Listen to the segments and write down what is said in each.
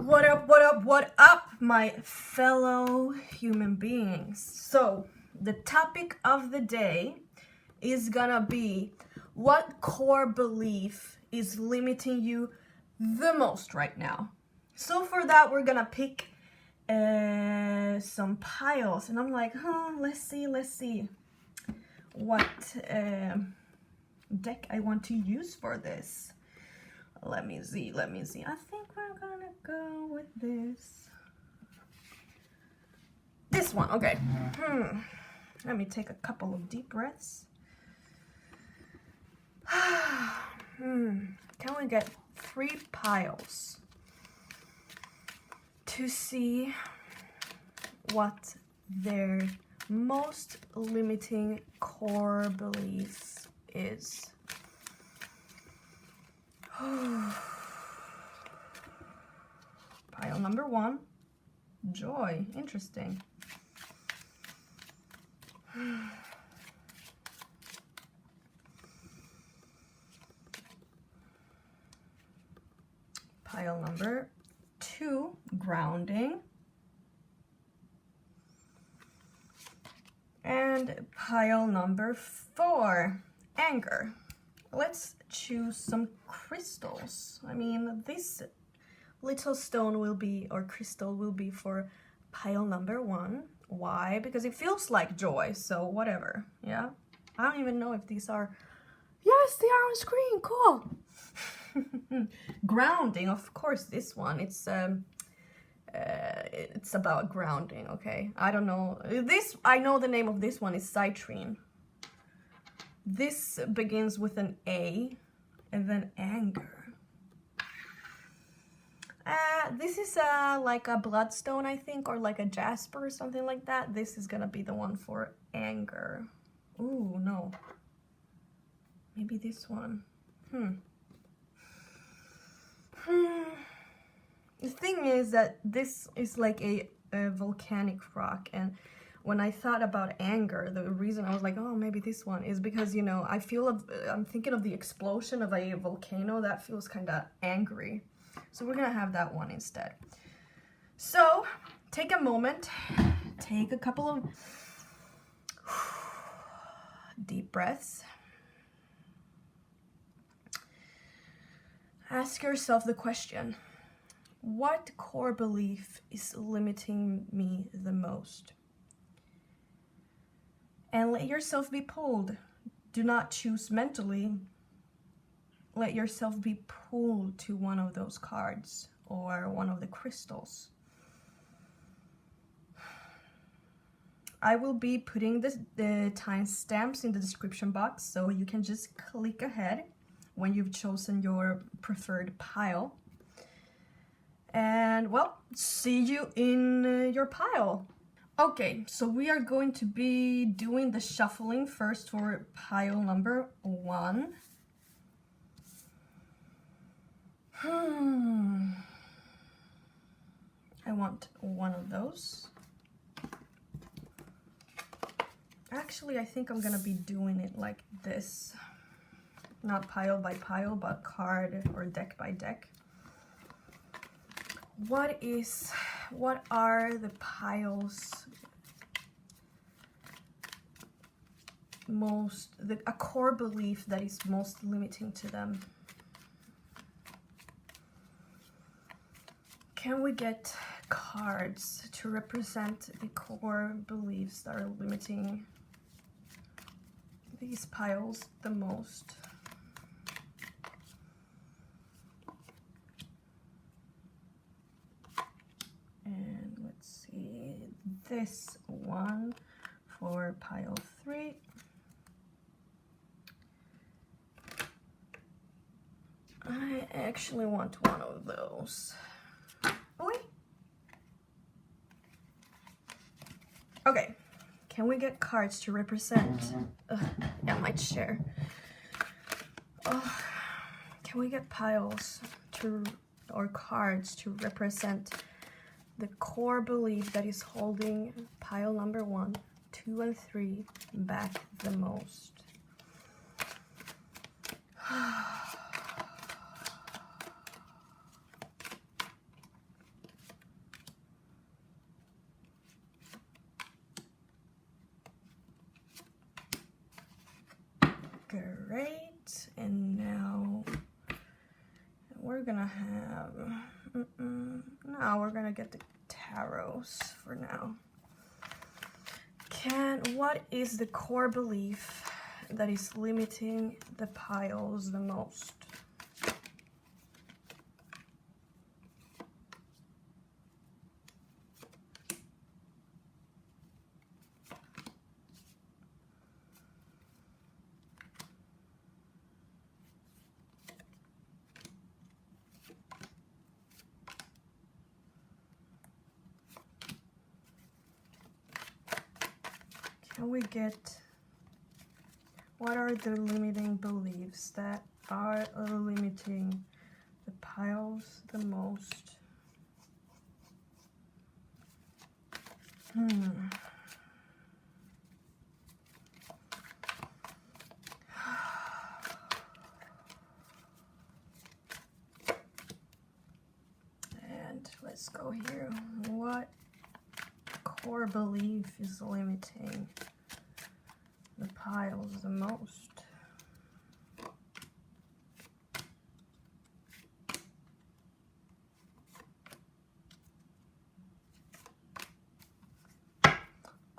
What up, what up, what up, my fellow human beings? So, the topic of the day is gonna be what core belief is limiting you the most right now. So for that, we're gonna pick some piles, and I'm like, let's see what deck I want to use for this. Let me see. I think we're gonna go with this one. Okay. Let me take a couple of deep breaths. Can we get 3 piles to see what their most limiting core beliefs is? Pile number 1, joy. Interesting. Pile number 2, grounding. And pile number 4, anger. Let's choose some crystals. I mean, this little stone will be, or crystal will be, for pile number 1. Why? Because it feels like joy, so whatever. Yeah, I don't even know if these are, yes, they are on screen. Cool. Grounding, of course. This one, it's about grounding. Okay, I don't know this. I know the name of this one is citrine. This begins with an A, and then anger. This is like a bloodstone, I think, or like a jasper or something like that. This is gonna be the one for anger. Ooh, no. Maybe this one. The thing is that this is like a volcanic rock, and when I thought about anger, the reason I was like, oh, maybe this one is because, you know, I'm thinking of the explosion of a volcano. That feels kind of angry. So we're gonna have that one instead. So take a moment, take a couple of deep breaths. Ask yourself the question, what core belief is limiting me the most? And let yourself be pulled. Do not choose mentally. Let yourself be pulled to one of those cards or one of the crystals. I will be putting the timestamps in the description box, so you can just click ahead when you've chosen your preferred pile. And, well, see you in your pile. Okay, so we are going to be doing the shuffling first for pile number 1. I want one of those. Actually, I think I'm gonna be doing it like this. Not pile by pile, but card or deck by deck. What are the piles a core belief that is most limiting to them? Can we get cards to represent the core beliefs that are limiting these piles the most? And let's see, this one for pile 3. I actually want one of those. Oh, wait. Okay, can we get cards to represent? Yeah, my chair. Can we get piles or cards to represent the core belief that is holding pile number 1, 2, and 3 back the most? Great. And now we're gonna have, now we're gonna get the tarots for now. What is the core belief that is limiting the piles the most? Can we get, what are the limiting beliefs that are limiting the piles the most? And let's go here. What core belief is limiting the piles the most?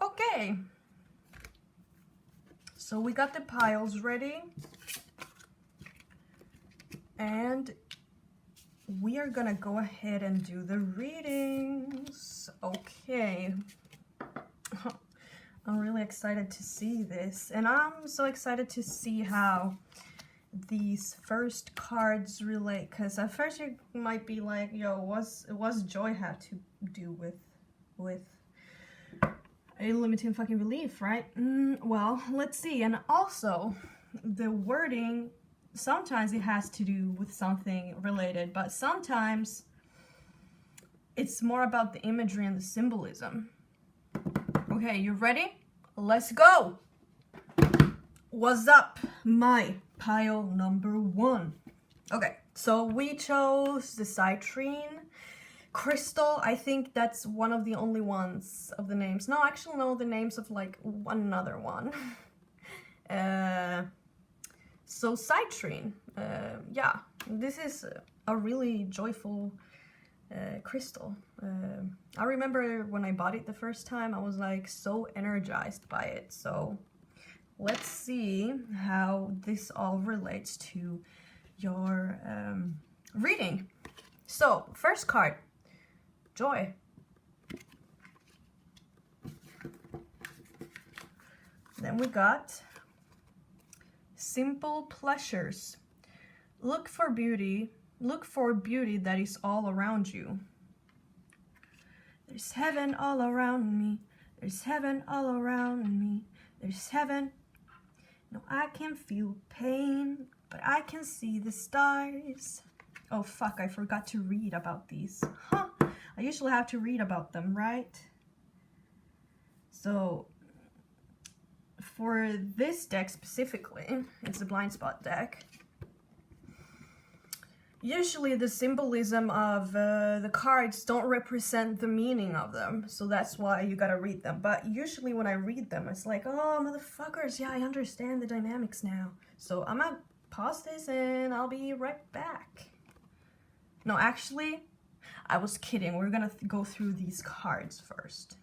Okay, so we got the piles ready, and we are gonna go ahead and do the readings. Okay. I'm really excited to see this, and I'm so excited to see how these first cards relate, because at first you might be like, yo, what's joy have to do with a limiting fucking belief, right? Well, let's see. And also the wording, sometimes it has to do with something related, but sometimes it's more about the imagery and the symbolism. Okay, you ready? Let's go. What's up, my pile number 1? Okay, so we chose the citrine crystal. I think that's one of the only ones of the names. No, actually no, the names of like another one. So citrine, yeah, this is a really joyful crystal. I remember when I bought it the first time, I was like so energized by it. So let's see how this all relates to your reading. So first card, joy. Then we got simple pleasures. Look for beauty that is all around you. There's heaven all around me. There's heaven all around me. There's heaven. No, I can feel pain, but I can see the stars. Oh fuck, I forgot to read about these. Huh, I usually have to read about them, right? So, for this deck specifically, it's a blind spot deck. Usually the symbolism of the cards don't represent the meaning of them, so that's why you gotta read them. But usually when I read them, it's like, oh, motherfuckers, yeah, I understand the dynamics now. So I'm gonna pause this and I'll be right back. No, actually, I was kidding. We're gonna go through these cards first.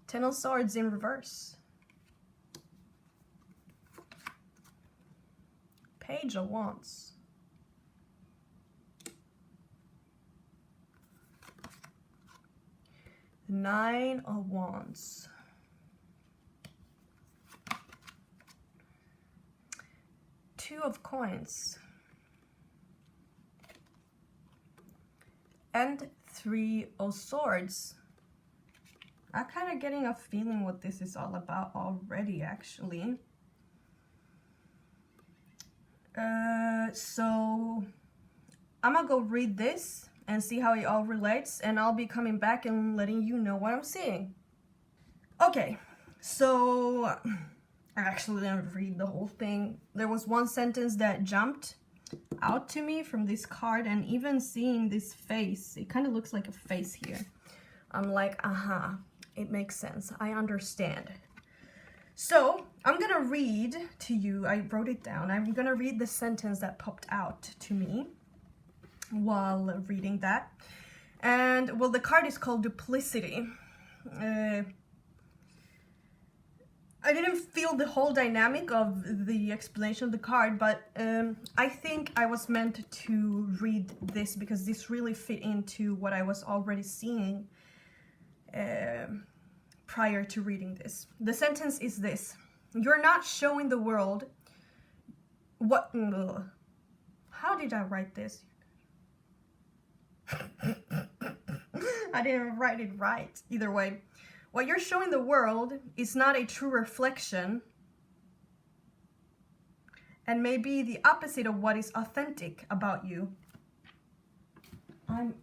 Ten of Swords in reverse. Page of Wands. Nine of Wands. Two of Coins. And Three of Swords. I'm kind of getting a feeling what this is all about already, actually. So I'm gonna go read this and see how it all relates, and I'll be coming back and letting you know what I'm seeing. Okay, so I actually didn't read the whole thing. There was one sentence that jumped out to me from this card, and even seeing this face, it kind of looks like a face here. I'm like, it makes sense. I understand. So I'm gonna read to you, I wrote it down, I'm gonna read the sentence that popped out to me while reading that. And well, the card is called Duplicity. I didn't feel the whole dynamic of the explanation of the card, but I think I was meant to read this because this really fit into what I was already seeing prior to reading this. The sentence is this: you're not showing the world what... How did I write this? I didn't write it right. Either way, what you're showing the world is not a true reflection and may be the opposite of what is authentic about you. I'm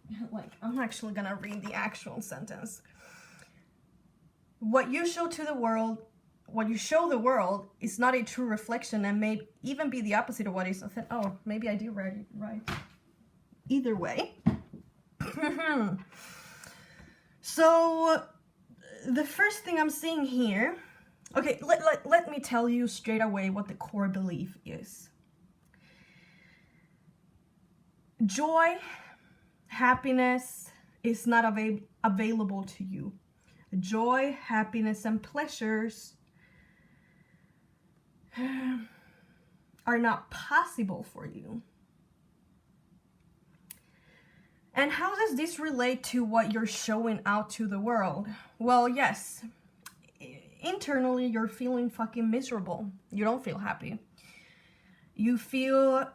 actually gonna read the actual sentence. What you show the world is not a true reflection and may even be the opposite of what is authentic. Oh, maybe I did write it right. Either way. So the first thing I'm seeing here, okay, let me tell you straight away what the core belief is. Joy, happiness is not available to you. Joy, happiness, and pleasures are not possible for you. And how does this relate to what you're showing out to the world? Well, yes, internally you're feeling fucking miserable. You don't feel happy. You feel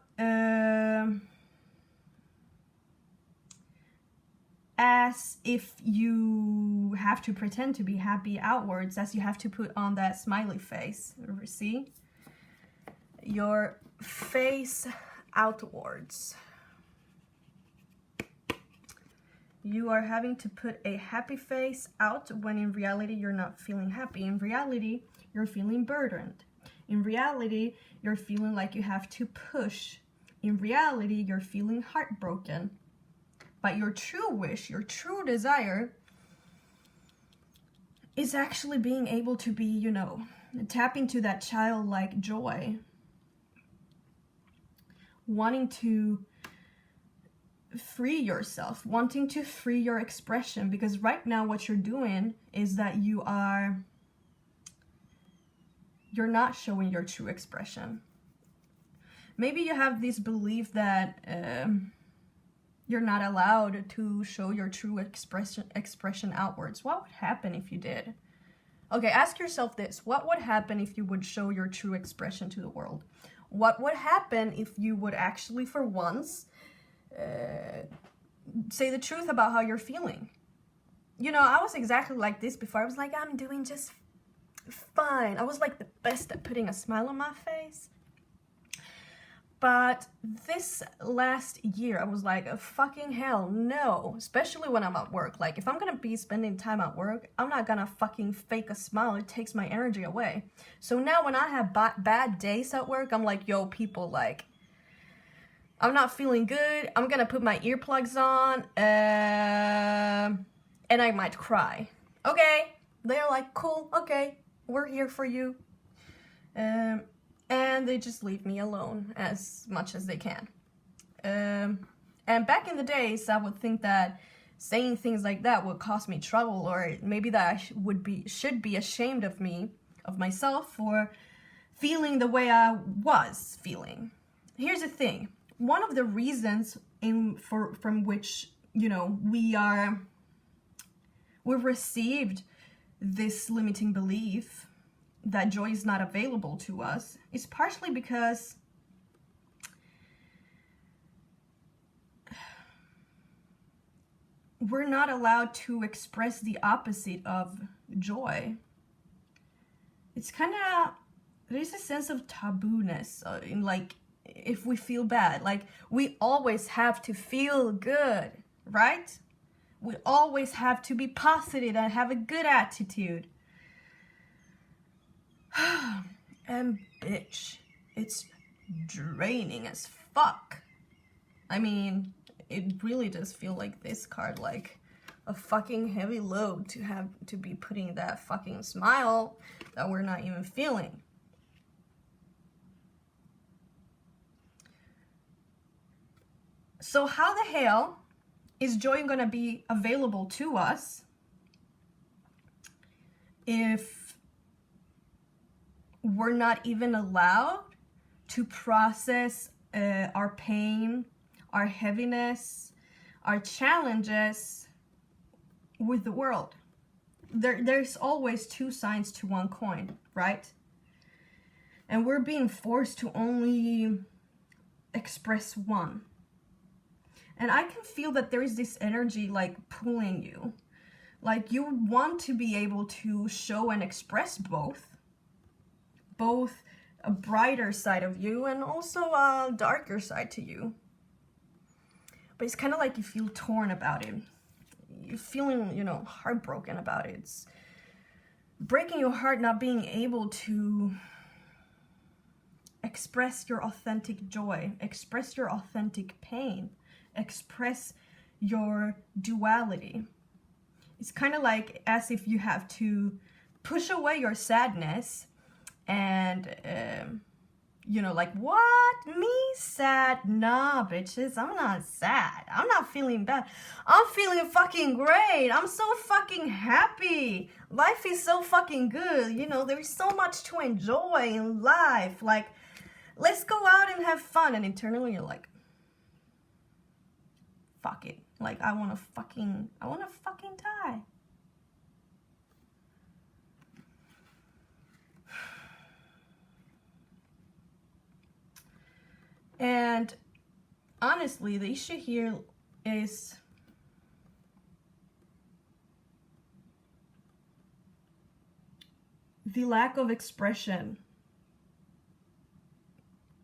as if you have to pretend to be happy outwards, as you have to put on that smiley face. See? Your face outwards. You are having to put a happy face out when in reality you're not feeling happy. In reality, you're feeling burdened. In reality, you're feeling like you have to push. In reality, you're feeling heartbroken. But your true wish, your true desire is actually being able to be, you know, tap into that childlike joy. Wanting to free yourself, wanting to free your expression, because right now what you're doing is that you're not showing your true expression. Maybe you have this belief that you're not allowed to show your true expression outwards. What would happen if you did? Okay, ask yourself this: what would happen if you would show your true expression to the world? What would happen if you would actually, for once, say the truth about how you're feeling? You know, I was exactly like this before. I was like, I'm doing just fine. I was like the best at putting a smile on my face. But this last year, I was like, fucking hell, no. Especially when I'm at work. Like, if I'm gonna be spending time at work, I'm not gonna fucking fake a smile. It takes my energy away. So now when I have bad days at work, I'm like, yo, people, like, I'm not feeling good. I'm gonna put my earplugs on, and I might cry. Okay, they're like, cool, okay, we're here for you. And they just leave me alone as much as they can. And back in the days, I would think that saying things like that would cause me trouble, or maybe that I should be ashamed of myself for feeling the way I was feeling. Here's the thing. One of the reasons from which, you know, we've received this limiting belief that joy is not available to us is partially because we're not allowed to express the opposite of joy. It's kind of, there's a sense of tabooness in, like, if we feel bad, like we always have to feel good, right? We always have to be positive and have a good attitude. And bitch, it's draining as fuck. I mean, it really does feel like this card, like, a fucking heavy load to have to be putting that fucking smile that we're not even feeling. So how the hell is joy gonna be available to us if we're not even allowed to process our pain, our heaviness, our challenges with the world? There's always two sides to one coin, right? And we're being forced to only express one. And I can feel that there is this energy like pulling you. Like you want to be able to show and express both a brighter side of you and also a darker side to you. But it's kind of like you feel torn about it. You're feeling, you know, heartbroken about it. It's breaking your heart not being able to express your authentic joy, express your authentic pain, express your duality. It's kind of like as if you have to push away your sadness and, you know, like, what? Me sad? Nah, bitches, I'm not sad. I'm not feeling bad. I'm feeling fucking great. I'm so fucking happy. Life is so fucking good. You know, there's so much to enjoy in life. Like, let's go out and have fun. And internally you're like, fuck it. Like, I wanna fucking die. And honestly, the issue here is the lack of expression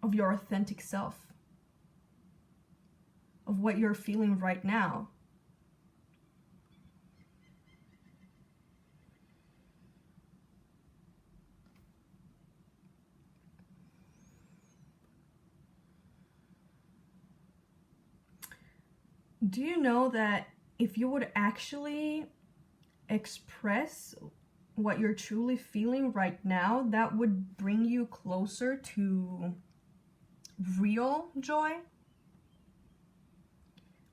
of your authentic self, of what you're feeling right now. Do you know that if you would actually express what you're truly feeling right now, that would bring you closer to real joy?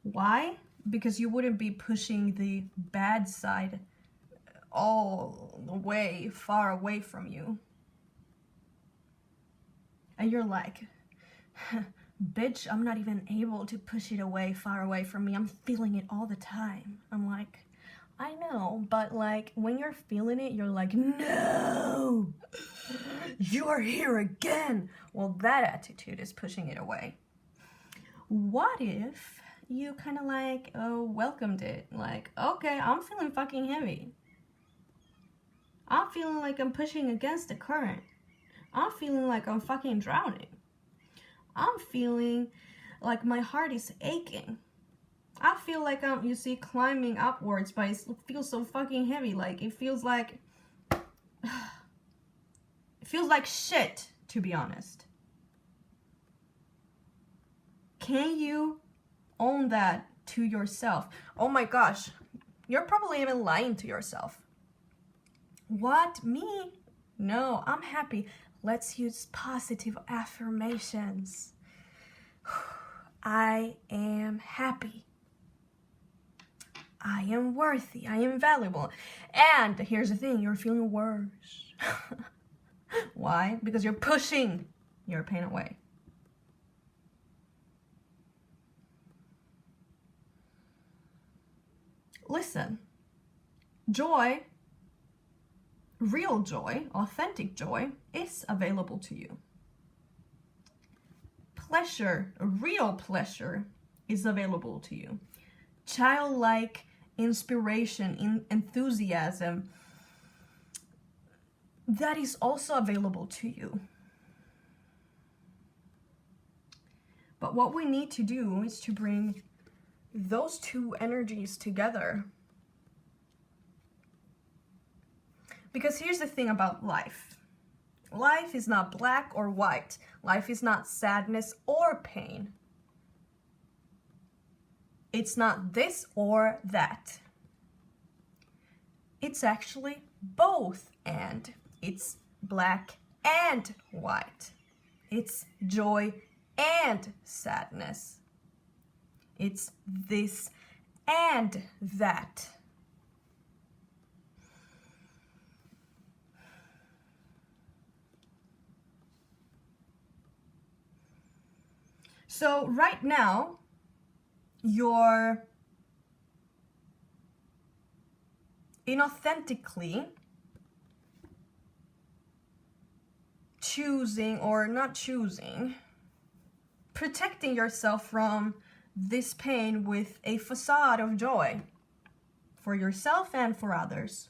Why? Because you wouldn't be pushing the bad side all the way far away from you. And you're like, bitch, I'm not even able to push it away, far away from me. I'm feeling it all the time. I'm like, I know, but like when you're feeling it, you're like, no, you're here again. Well, that attitude is pushing it away. What if you kind of like, welcomed it? Like, okay, I'm feeling fucking heavy. I'm feeling like I'm pushing against the current. I'm feeling like I'm fucking drowning. I'm feeling like my heart is aching. I feel like I'm, you see, climbing upwards, but it feels so fucking heavy. Like, it feels like shit, to be honest. Can you own that to yourself? Oh my gosh, you're probably even lying to yourself. What? Me? No, I'm happy. Let's use positive affirmations. I am happy. I am worthy. I am valuable. And here's the thing, you're feeling worse. Why? Because you're pushing your pain away. Listen, joy, real joy, authentic joy, is available to you. Pleasure, real pleasure, is available to you. Childlike inspiration, enthusiasm, that is also available to you. But what we need to do is to bring those two energies together. Because here's the thing about life. Life is not black or white. Life is not sadness or pain. It's not this or that. It's actually both and. It's black and white. It's joy and sadness. It's this and that. So right now, you're inauthentically choosing or not choosing, protecting yourself from this pain with a facade of joy for yourself and for others.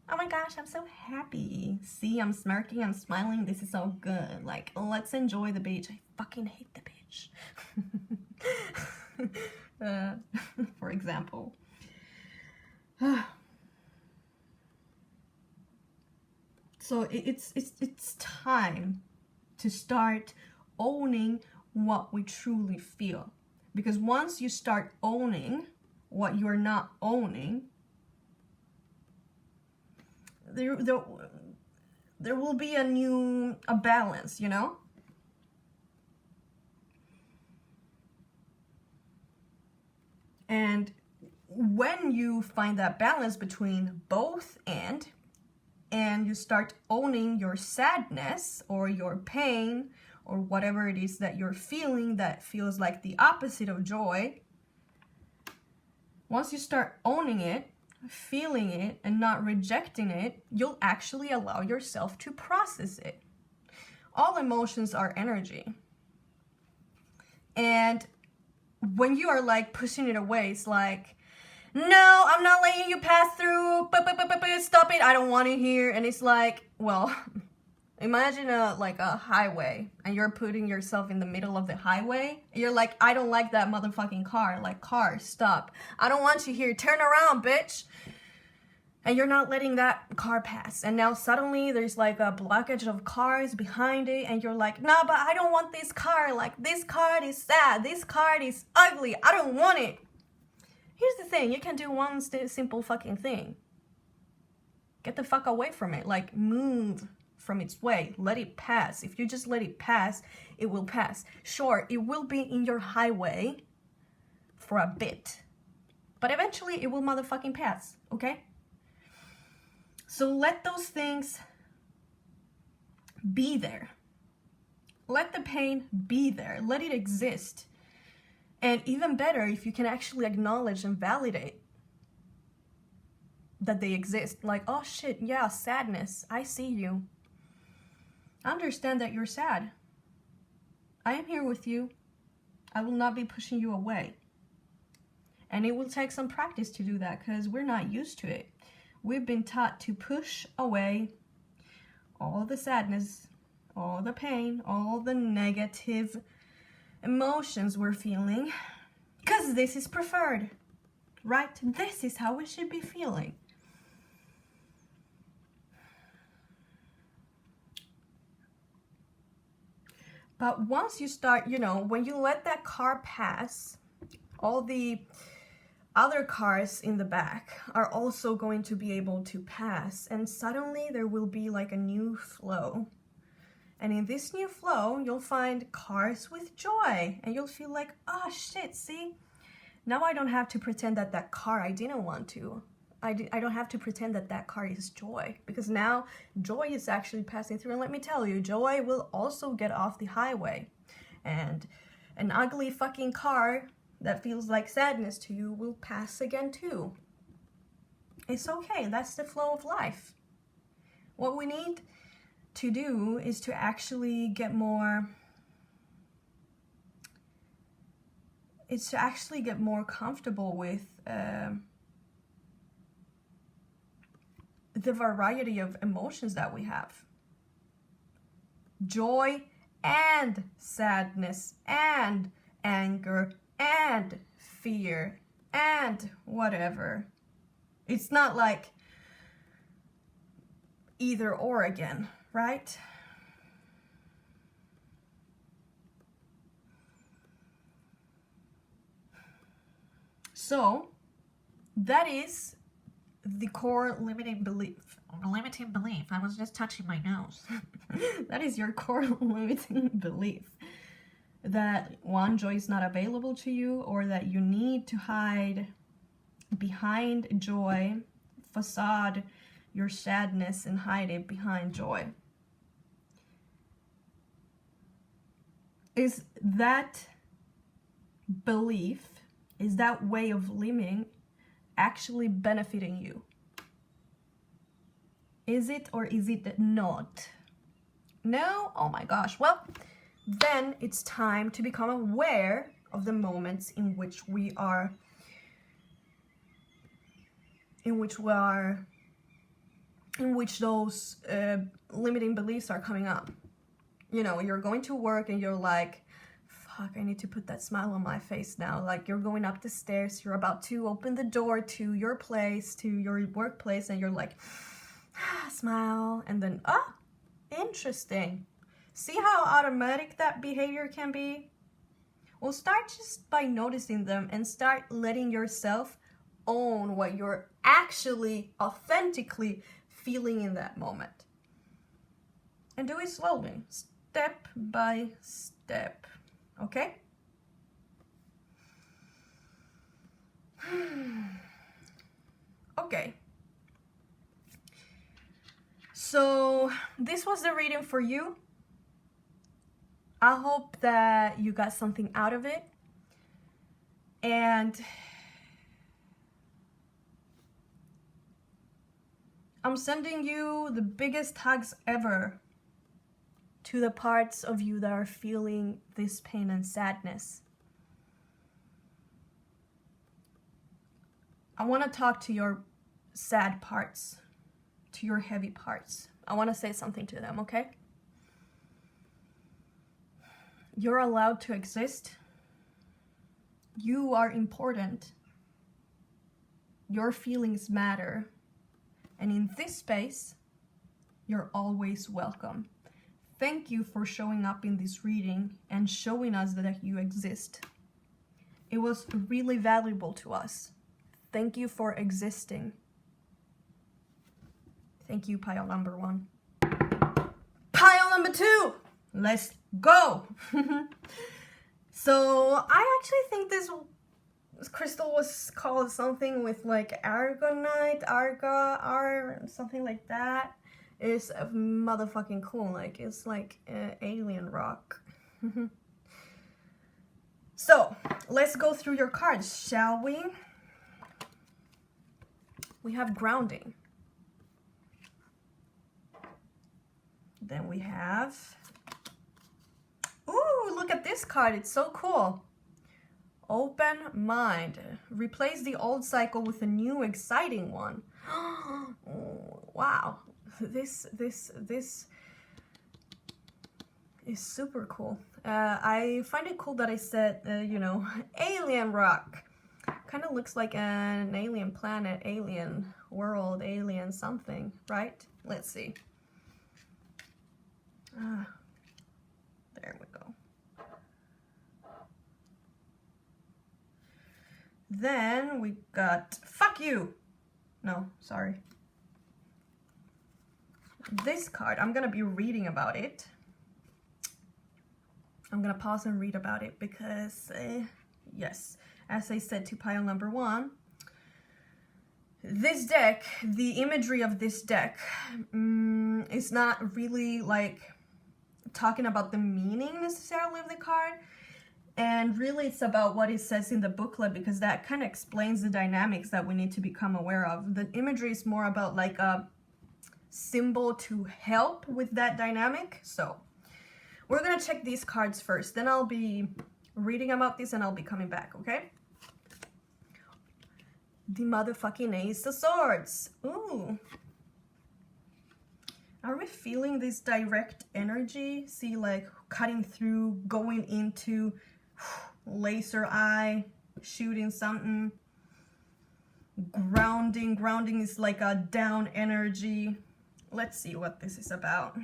Oh my gosh, I'm so happy. See, I'm smirking, I'm smiling, this is so good. Like, let's enjoy the beach. I fucking hate the beach. For example. So it's time to start owning what we truly feel. Because once you start owning what you're not owning, there will be a balance, you know? And when you find that balance between both and you start owning your sadness or your pain or whatever it is that you're feeling that feels like the opposite of joy, once you start owning it, feeling it, and not rejecting it, you'll actually allow yourself to process it. All emotions are energy. And when you are like pushing it away, it's like, no, I'm not letting you pass through, stop it, I don't want it here. And it's like, well, imagine a highway, and you're putting yourself in the middle of the highway. You're like, I don't like that motherfucking car. Like, car, stop. I don't want you here. Turn around, bitch. And you're not letting that car pass. And now suddenly there's like a blockage of cars behind it, and you're like, nah, but I don't want this car. Like, this card is sad. This card is ugly. I don't want it. Here's the thing. You can do one simple fucking thing. Get the fuck away from it. Like, move from its way. Let it pass. If you just let it pass, it will pass. Sure, it will be in your highway for a bit, but eventually it will motherfucking pass, okay? So let those things be there. Let the pain be there. Let it exist. And even better, if you can actually acknowledge and validate that they exist. Like, oh shit, yeah, sadness. I see you. I understand that you're sad. I am here with you. I will not be pushing you away. And it will take some practice to do that because we're not used to it. We've been taught to push away all the sadness, all the pain, all the negative emotions we're feeling, because this is preferred, right? This is how we should be feeling. But once you start, you know, when you let that car pass, all the other cars in the back are also going to be able to pass, and suddenly there will be like a new flow. And in this new flow, you'll find cars with joy, and you'll feel like, oh shit, see? Now I don't have to pretend that that car I didn't want to. I don't have to pretend that that car is joy, because now joy is actually passing through. And let me tell you, joy will also get off the highway. And an ugly fucking car that feels like sadness to you will pass again too. It's okay, that's the flow of life. What we need to do is to actually get more, comfortable with the variety of emotions that we have. Joy and sadness and anger and fear and whatever. It's not like either or again, right? So that is the core limiting belief. Limiting belief. I was just touching my nose. That is your core limiting belief. That one, joy is not available to you, or that you need to hide behind joy, facade your sadness and hide it behind joy. Is that belief, is that way of living actually benefiting you? Is it or is it not? No? Oh my gosh. Well, then it's time to become aware of the moments in which those limiting beliefs are coming up. You know, you're going to work and you're like, fuck, I need to put that smile on my face now. Like, you're going up the stairs, you're about to open the door to your place, to your workplace, and you're like, smile, and then, interesting. See how automatic that behavior can be? Well, start just by noticing them and start letting yourself own what you're actually authentically feeling in that moment. And do it slowly, step by step, okay? Okay. So this was the reading for you. I hope that you got something out of it. And I'm sending you the biggest hugs ever to the parts of you that are feeling this pain and sadness. I want to talk to your sad parts, to your heavy parts. I want to say something to them, okay? You're allowed to exist. You are important. Your feelings matter. And in this space, you're always welcome. Thank you for showing up in this reading and showing us that you exist. It was really valuable to us. Thank you for existing. Thank you, pile number 1. Pile number 2! Let's go! So, I actually think this crystal was called something with like argonite, something like that. It's motherfucking cool. Like, it's like alien rock. So, let's go through your cards, shall we? We have grounding. Then we have... Ooh, look at this card. It's so cool. Open mind. Replace the old cycle with a new exciting one. Wow. This is super cool. I find it cool that I said, alien rock. Kind of looks like an alien planet, alien world, alien something, right? Let's see. There we go. Then we got, fuck you. No, sorry. This card, I'm gonna be reading about it. I'm gonna pause and read about it because, yes, as I said to pile number 1, this deck, the imagery of this deck is not really like talking about the meaning necessarily of the card. And really it's about what it says in the booklet, because that kind of explains the dynamics that we need to become aware of. The imagery is more about like a symbol to help with that dynamic. So we're gonna check these cards first, then I'll be reading about this and I'll be coming back, okay? The motherfucking Ace of Swords. Ooh. Are we feeling this direct energy? See, like cutting through, going into laser eye, shooting something. Grounding. Grounding is like a down energy. Let's see what this is about.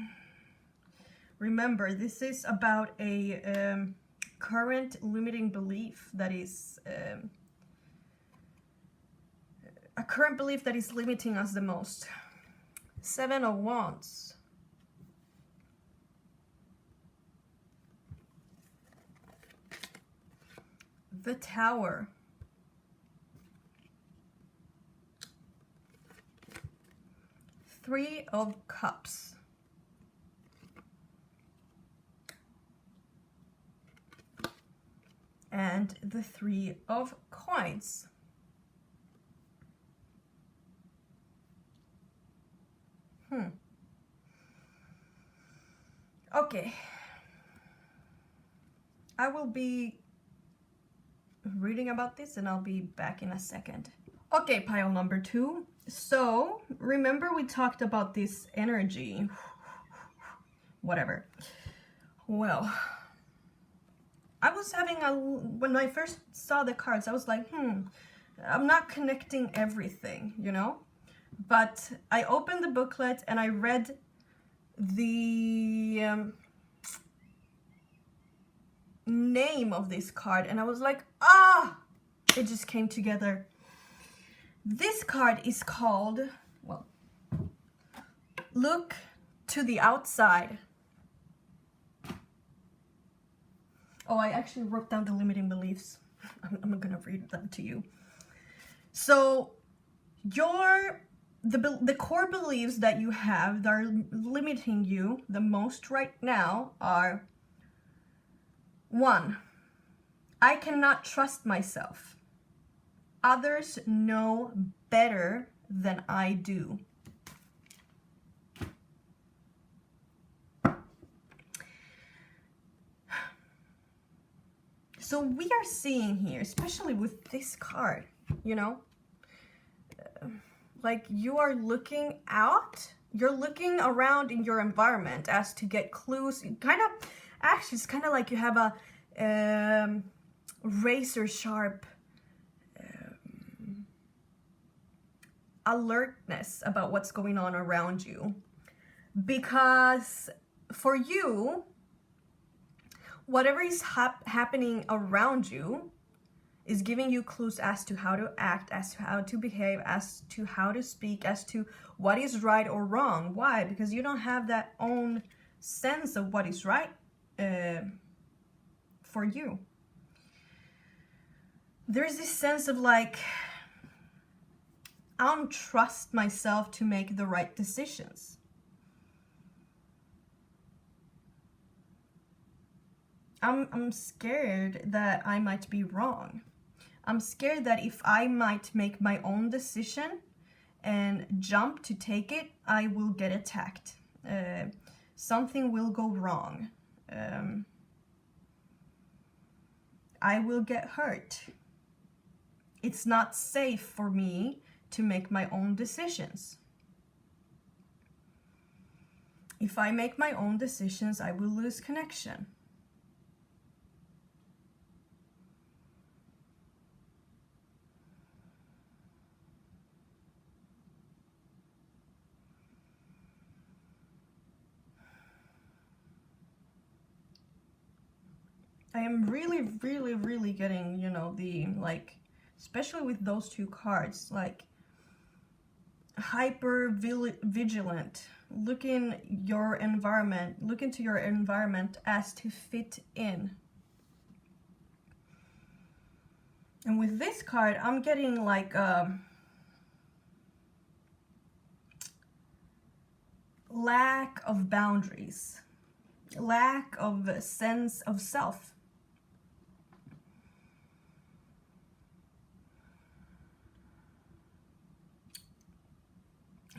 Remember, this is about a current limiting belief that is a current belief that is limiting us the most. 7 of Wands. The Tower. Three of Cups. And the Three of Coins. Okay. I will be reading about this and I'll be back in a second. Okay, pile number 2. So, remember we talked about this energy. Whatever. Well, I was having when I first saw the cards, I was like, I'm not connecting everything, you know? But I opened the booklet and I read the name of this card and I was like, it just came together. This card is called, well, Look to the Outside. Oh, I actually wrote down the limiting beliefs. I'm gonna read them to you. So the core beliefs that you have that are limiting you the most right now are: 1, I cannot trust myself. Others know better than I do. So we are seeing here, especially with this card, you know, like you are looking out, you're looking around in your environment as to get clues. Actually, it's kind of like you have a razor sharp alertness about what's going on around you. Because for you, whatever is happening around you is giving you clues as to how to act, as to how to behave, as to how to speak, as to what is right or wrong. Why? Because you don't have that own sense of what is right for you. There's this sense of like, I don't trust myself to make the right decisions. I'm scared that I might be wrong. I'm scared that if I might make my own decision and jump to take it, I will get attacked. Something will go wrong. I will get hurt. It's not safe for me to make my own decisions. If I make my own decisions, I will lose connection. I am really getting, you know, the, like, especially with those two cards, like, hyper vigilant. Look into your environment as to fit in. And with this card, I'm getting like lack of boundaries, lack of a sense of self.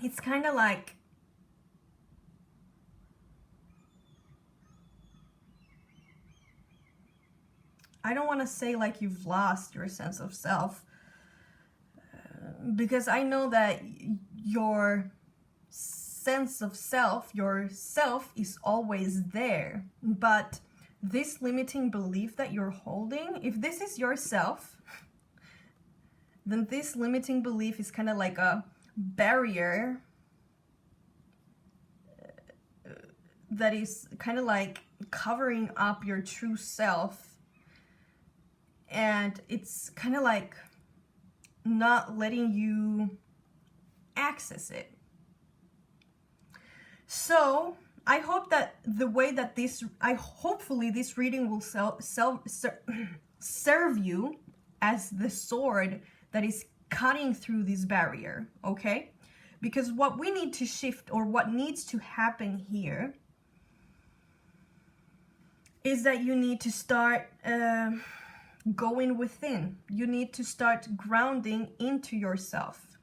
It's kind of like I don't want to say like you've lost your sense of self, because I know that your sense of self, your self is always there. But this limiting belief that you're holding, if this is yourself, then this limiting belief is kind of like a barrier that is kind of like covering up your true self, and it's kind of like not letting you access it. So I hope that the way that hopefully this reading will serve you as the sword that is cutting through this barrier, okay? Because what we need to shift, or what needs to happen here, is that you need to start going within. You need to start grounding into yourself.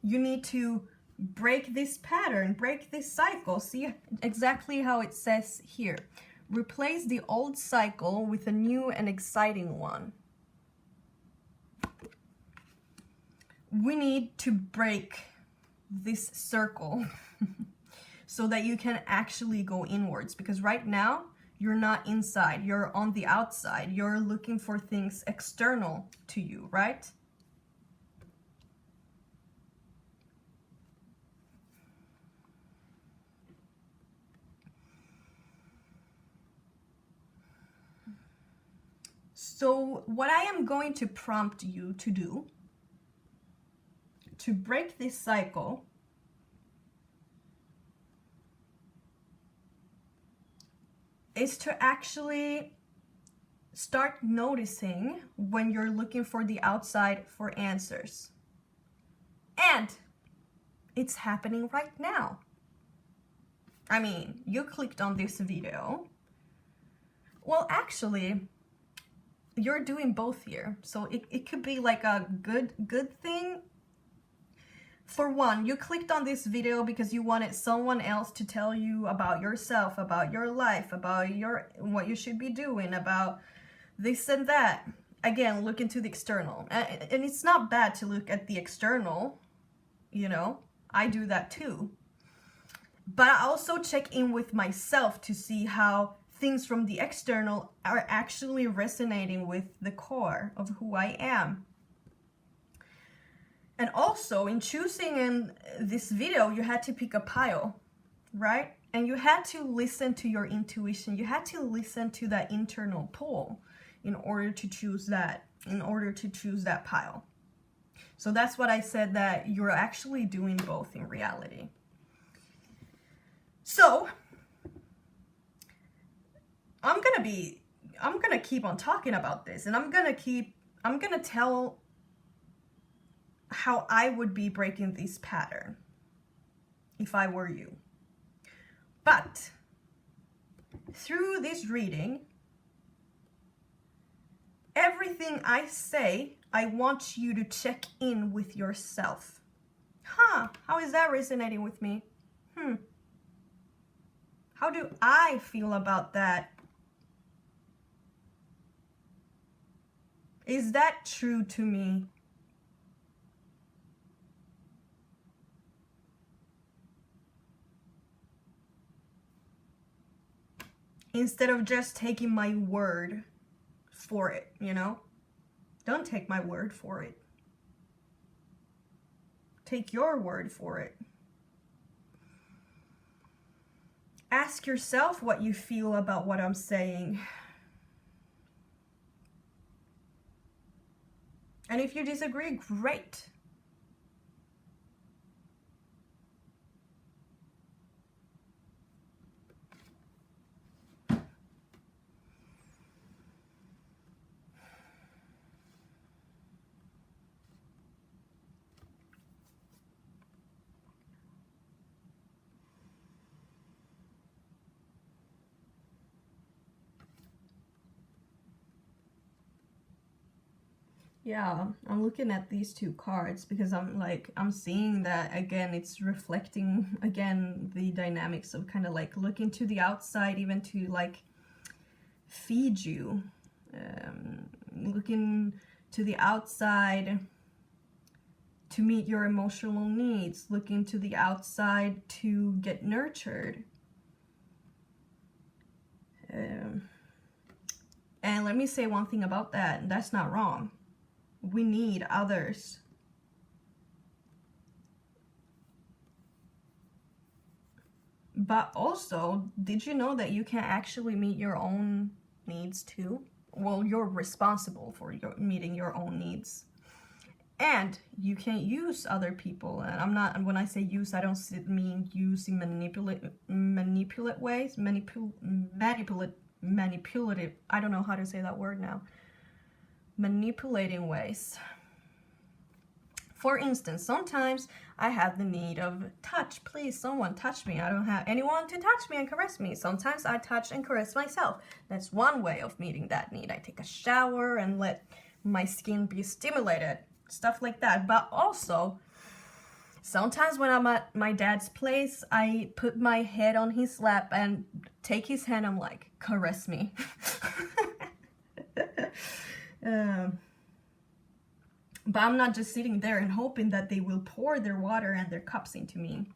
You need to break this pattern, break this cycle. See exactly how it says here. Replace the old cycle with a new and exciting one. We need to break this circle so that you can actually go inwards, because right now you're not inside, you're on the outside. You're looking for things external to you, right? So what I am going to prompt you to do to break this cycle is to actually start noticing when you're looking for the outside for answers. And it's happening right now. I mean, you clicked on this video. Well, actually, you're doing both here. So it could be like a good thing. For one, you clicked on this video because you wanted someone else to tell you about yourself, about your life, about what you should be doing, about this and that. Again, look into the external. And it's not bad to look at the external, you know. I do that too. But I also check in with myself to see how things from the external are actually resonating with the core of who I am. And also, in choosing in this video, you had to pick a pile, right? And you had to listen to your intuition. You had to listen to that internal pull in order to choose that, pile. So that's what I said, that you're actually doing both in reality. So I'm gonna keep on talking about this, and I'm gonna tell how I would be breaking this pattern if I were you. But through this reading, everything I say, I want you to check in with yourself. How is that resonating with me? How do I feel about that? Is that true to me? Instead of just taking my word for it, you know? Don't take my word for it. Take your word for it. Ask yourself what you feel about what I'm saying. And if you disagree, great. Yeah, I'm looking at these two cards because I'm seeing that again, it's reflecting again the dynamics of kind of like looking to the outside, even to like feed you, looking to the outside to meet your emotional needs, looking to the outside to get nurtured. And let me say one thing about that, that's not wrong. We need others. But also, did you know that you can actually meet your own needs too? well, you're responsible for meeting your own needs. And you can't use other people. And I'm not, when I say use, I don't mean using manipulate ways, manipulative, I don't know how to say that word now. Manipulating ways. For instance, sometimes I have the need of touch. Please, someone touch me. I don't have anyone to touch me and caress me. Sometimes I touch and caress myself. That's one way of meeting that need. I take a shower and let my skin be stimulated. Stuff like that. But also, sometimes when I'm at my dad's place, I put my head on his lap and take his hand. I'm like, caress me. But I'm not just sitting there and hoping that they will pour their water and their cups into me.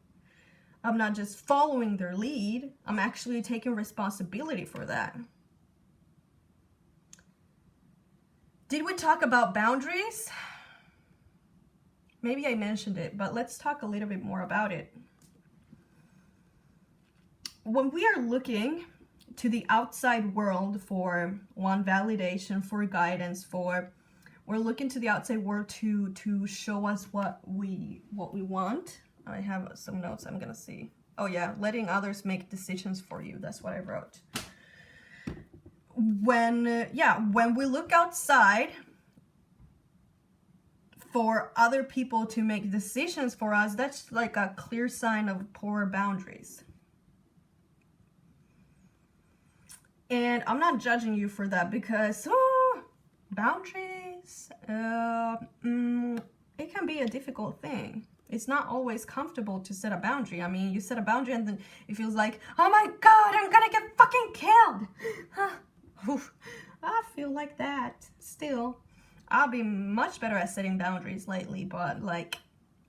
I'm not just following their lead. I'm actually taking responsibility for that. Did we talk about boundaries? Maybe I mentioned it, but let's talk a little bit more about it. When we are looking to the outside world for one, validation, for guidance, we're looking to the outside world to show us what we we I have some notes I'm gonna see. Oh yeah, letting others make decisions for you. That's what I wrote. When we look outside for other people to make decisions for us, that's like a clear sign of poor boundaries. And I'm not judging you for that, because boundaries, it can be a difficult thing. It's not always comfortable to set a boundary. I mean, you set a boundary and then it feels like, oh my God, I'm gonna get fucking killed. I feel like that still. I'll be much better at setting boundaries lately, but like,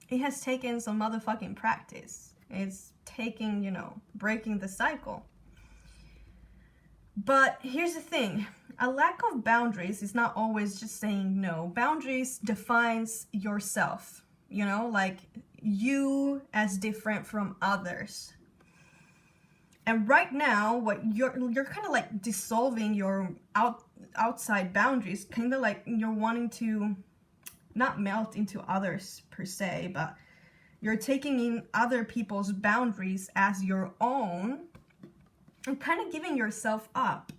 it has taken some motherfucking practice. It's taking, breaking the cycle. But here's the thing. A lack of boundaries is not always just saying no. Boundaries defines yourself, like you as different from others. And right now, what you're kind of like dissolving your outside boundaries, kind of like you're wanting to not melt into others per se, but you're taking in other people's boundaries as your own and kind of giving yourself up.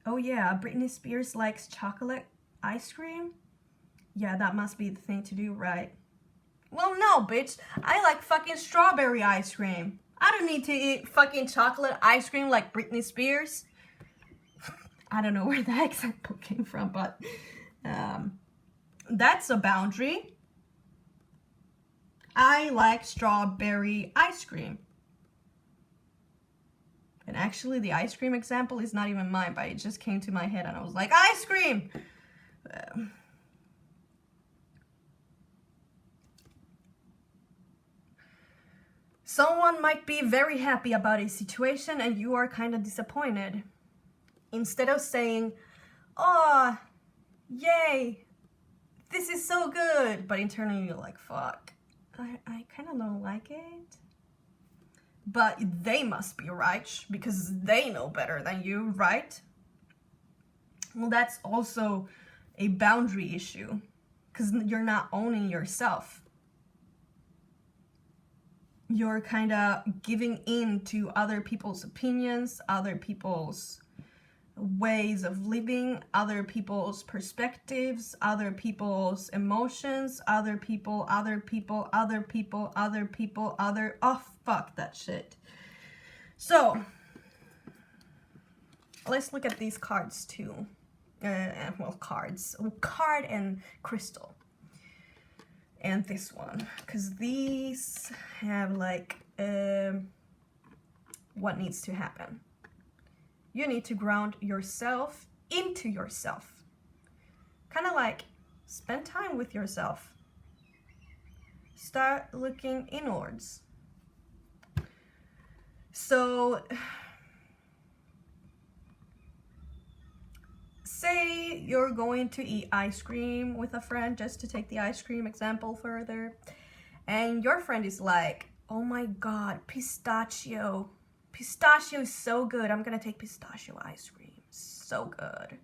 Oh yeah, Britney Spears likes chocolate ice cream? Yeah, that must be the thing to do, right? Well, no, bitch. I like fucking strawberry ice cream. I don't need to eat fucking chocolate ice cream like Britney Spears. I don't know where that example came from, but that's a boundary. I like strawberry ice cream. And actually, the ice cream example is not even mine, but it just came to my head and I was like, ice cream! Someone might be very happy about a situation and you are kind of disappointed. Instead of saying, oh, yay, this is so good, but internally you're like, fuck, I kind of don't like it. But they must be right because they know better than you, right? Well, that's also a boundary issue because you're not owning yourself. You're kind of giving in to other people's opinions, other people's ways of living, other people's perspectives, other people's emotions, oh fuck that shit. So let's look at these cards too. Card and crystal. And this one, because these have like what needs to happen. You need to ground yourself into yourself. Kind of like spend time with yourself. Start looking inwards. So, say you're going to eat ice cream with a friend, just to take the ice cream example further, And your friend is like, oh my god, pistachio. Pistachio is so good. I'm gonna take pistachio ice cream. So good.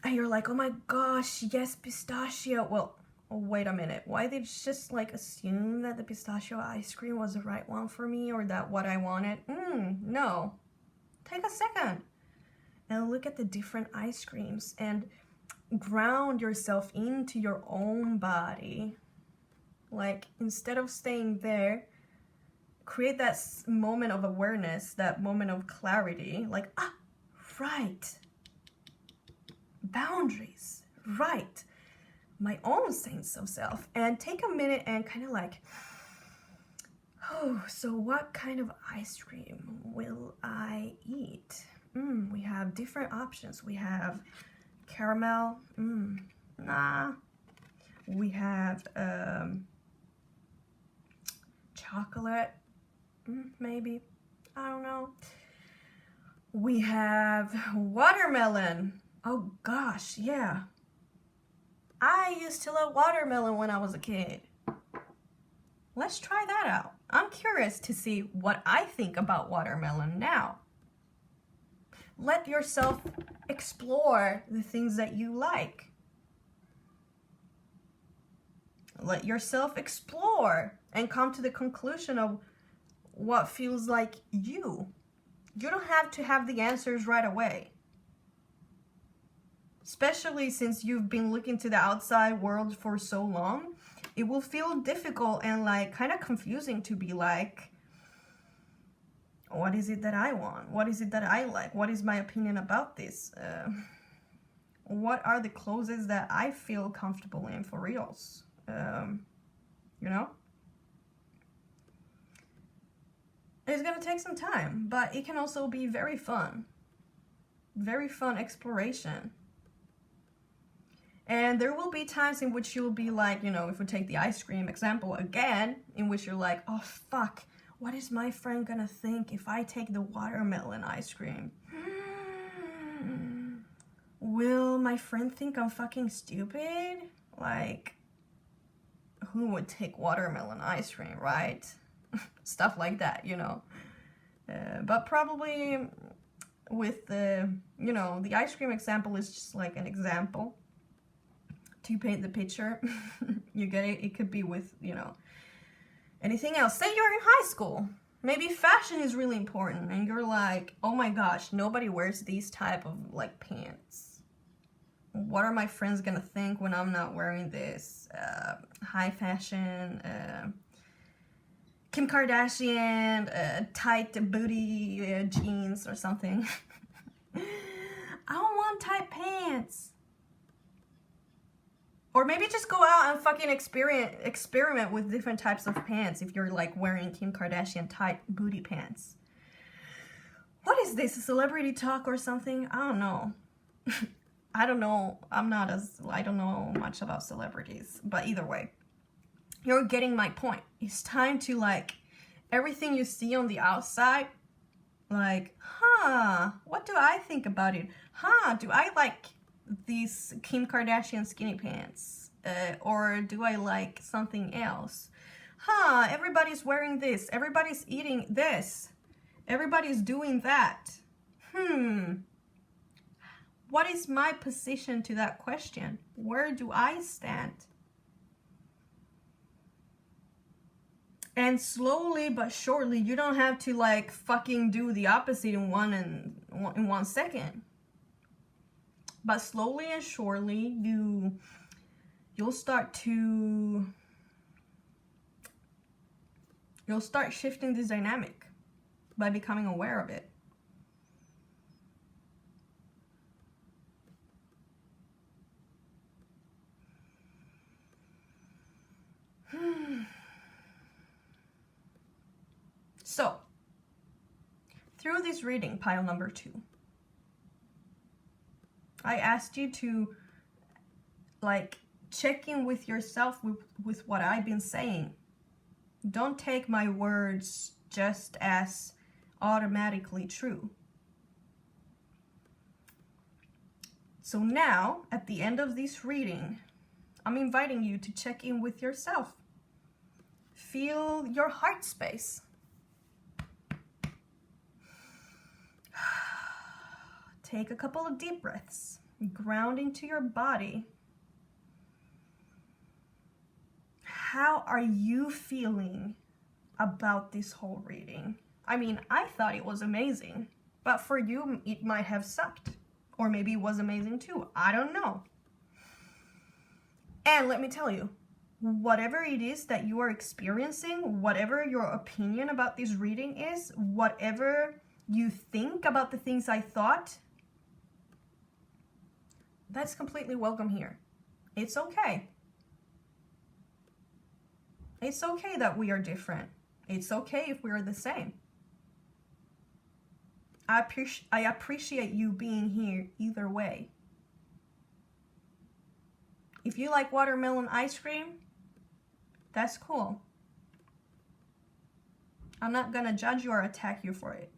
And you're like, oh my gosh, yes, pistachio. Well, wait a minute. Why did you just like assume that the pistachio ice cream was the right one for me or that what I wanted? No. Take a second and look at the different ice creams and ground yourself into your own body. Like, instead of staying there, create that moment of awareness, that moment of clarity. Like, right. Boundaries, right. My own sense of self. And take a minute and kind of like, oh, so what kind of ice cream will I eat? We have different options. We have caramel, nah. We have chocolate, maybe, I don't know. We have watermelon. Oh gosh, yeah. I used to love watermelon when I was a kid. Let's try that out. I'm curious to see what I think about watermelon now. Let yourself explore the things that you like. Let yourself explore and come to the conclusion of what feels like you. You don't have to have the answers right away. Especially since you've been looking to the outside world for so long, it will feel difficult and like kind of confusing to be like, what is it that I want? What is it that I like? What is my opinion about this? What are the clothes that I feel comfortable in for reals? You know? It's gonna take some time, but it can also be very fun. Very fun exploration. And there will be times in which you'll be like, you know, if we take the ice cream example again, in which you're like, oh fuck, what is my friend gonna think if I take the watermelon ice cream? Will my friend think I'm fucking stupid? Like, who would take watermelon ice cream, right? Stuff like that, you know. But probably with the, you know, the ice cream example is just like an example to paint the picture. You get it? It could be with, you know, anything else. Say you're in high school. Maybe fashion is really important and you're like, oh my gosh, nobody wears these type of like pants. What are my friends gonna think when I'm not wearing this? High fashion, Kim Kardashian, tight booty jeans or something. I don't want tight pants. Or maybe just go out and fucking experiment with different types of pants if you're like wearing Kim Kardashian tight booty pants. What is this, a celebrity talk or something? I don't know. I don't know. I don't know much about celebrities. But either way, you're getting my point. It's time to like, everything you see on the outside, like, what do I think about it? Do I like these Kim Kardashian skinny pants? Or do I like something else? Everybody's wearing this. Everybody's eating this. Everybody's doing that. What is my position to that question? Where do I stand? And slowly but surely, you don't have to like fucking do the opposite in one second. But slowly and surely, you'll start shifting this dynamic by becoming aware of it. So, through this reading, pile number 2, I asked you to like check in with yourself with what I've been saying. Don't take my words just as automatically true. So now, at the end of this reading, I'm inviting you to check in with yourself. Feel your heart space. Take a couple of deep breaths. Ground into your body. How are you feeling about this whole reading? I mean, I thought it was amazing, but for you, it might have sucked. Or maybe it was amazing too. I don't know. And let me tell you, whatever it is that you are experiencing, whatever your opinion about this reading is, whatever you think about the things I thought, that's completely welcome here. It's okay. It's okay that we are different. It's okay if we are the same. I appreciate you being here either way. If you like watermelon ice cream, that's cool. I'm not gonna judge you or attack you for it.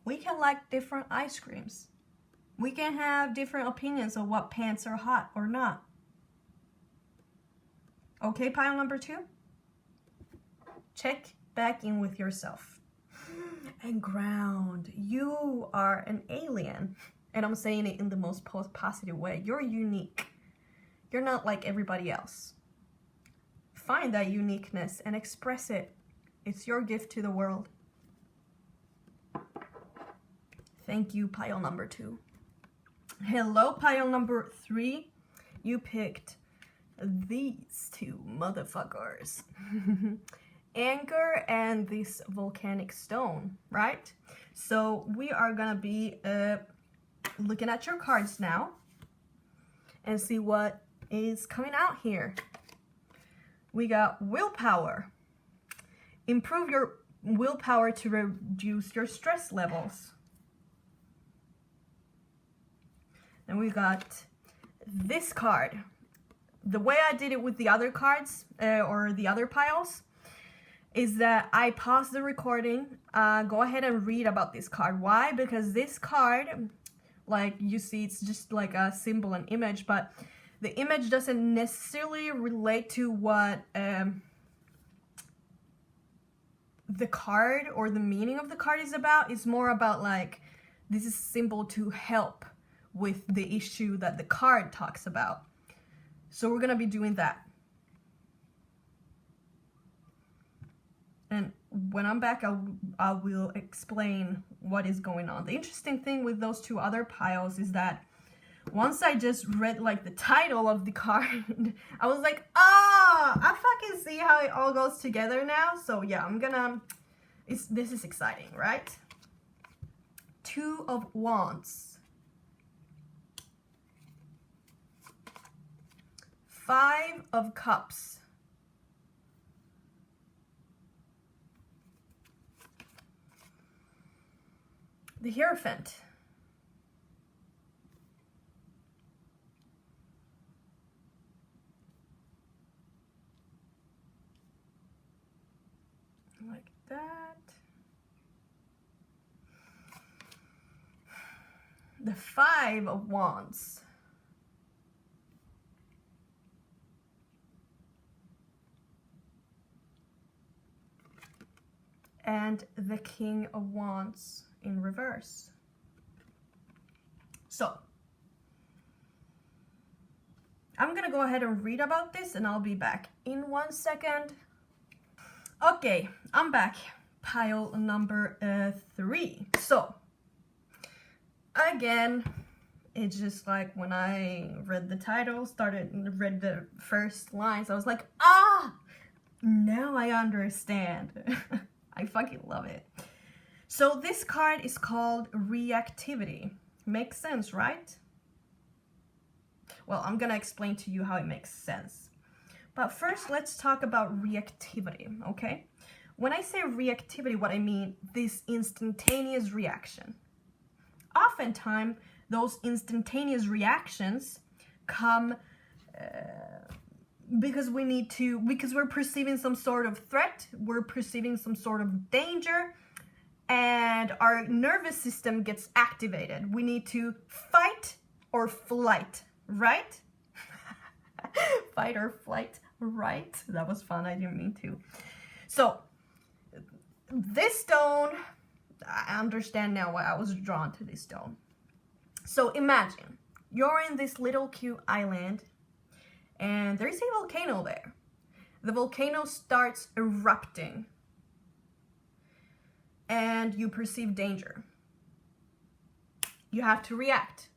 We can like different ice creams. We can have different opinions of what pants are hot or not. Okay, pile number 2? Check back in with yourself. And ground. You are an alien. And I'm saying it in the most positive way. You're unique. You're not like everybody else. Find that uniqueness and express it. It's your gift to the world. Thank you, pile number 2. Hello, pile number 3. You picked these two motherfuckers. Anger and this volcanic stone, right? So we are gonna be looking at your cards now and see what is coming out here. We got willpower. Improve your willpower to reduce your stress levels. Then we got this card. The way I did it with the other cards or the other piles is that I paused the recording. Go ahead and read about this card. Why? Because this card, like you see, it's just like a symbol and image, but the image doesn't necessarily relate to what the card or the meaning of the card is about. It's more about like, this is a symbol to help with the issue that the card talks about. So we're gonna be doing that. And when I'm back, I will explain what is going on. The interesting thing with those two other piles is that once I just read like the title of the card, I was like, ah, I fucking see how it all goes together now. So yeah, this is exciting, right? 2 of Wands. 5 of Cups. The Hierophant. Like that. The 5 of Wands. And the King of Wands in reverse. So, I'm gonna go ahead and read about this and I'll be back in 1 second. Okay, I'm back. Pile number 3. So, again, it's just like when I read the title, read the first lines, I was like, ah, now I understand. I fucking love it. So this card is called Reactivity. Makes sense, right? Well, I'm gonna explain to you how it makes sense. But first, let's talk about reactivity, okay? When I say reactivity, what I mean, this instantaneous reaction. Oftentimes, those instantaneous reactions come because we're perceiving some sort of threat, we're perceiving some sort of danger, and our nervous system gets activated. We need to fight or flight, right? Fight or flight, right? That was fun. I didn't mean to. So, this stone, I understand now why I was drawn to this stone. So, imagine you're in this little cute island and there is a volcano there. The volcano starts erupting and you perceive danger. You have to react.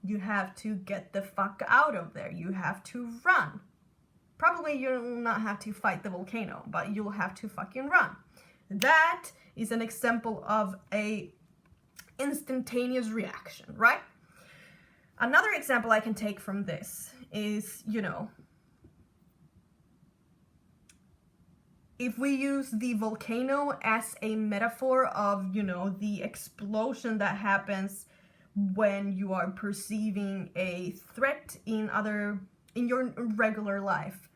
You have to get the fuck out of there. You have to run. Probably you'll not have to fight the volcano, but you'll have to fucking run. That is an example of a instantaneous reaction, right? Another example I can take from this is, if we use the volcano as a metaphor of, the explosion that happens when you are perceiving a threat in your regular life.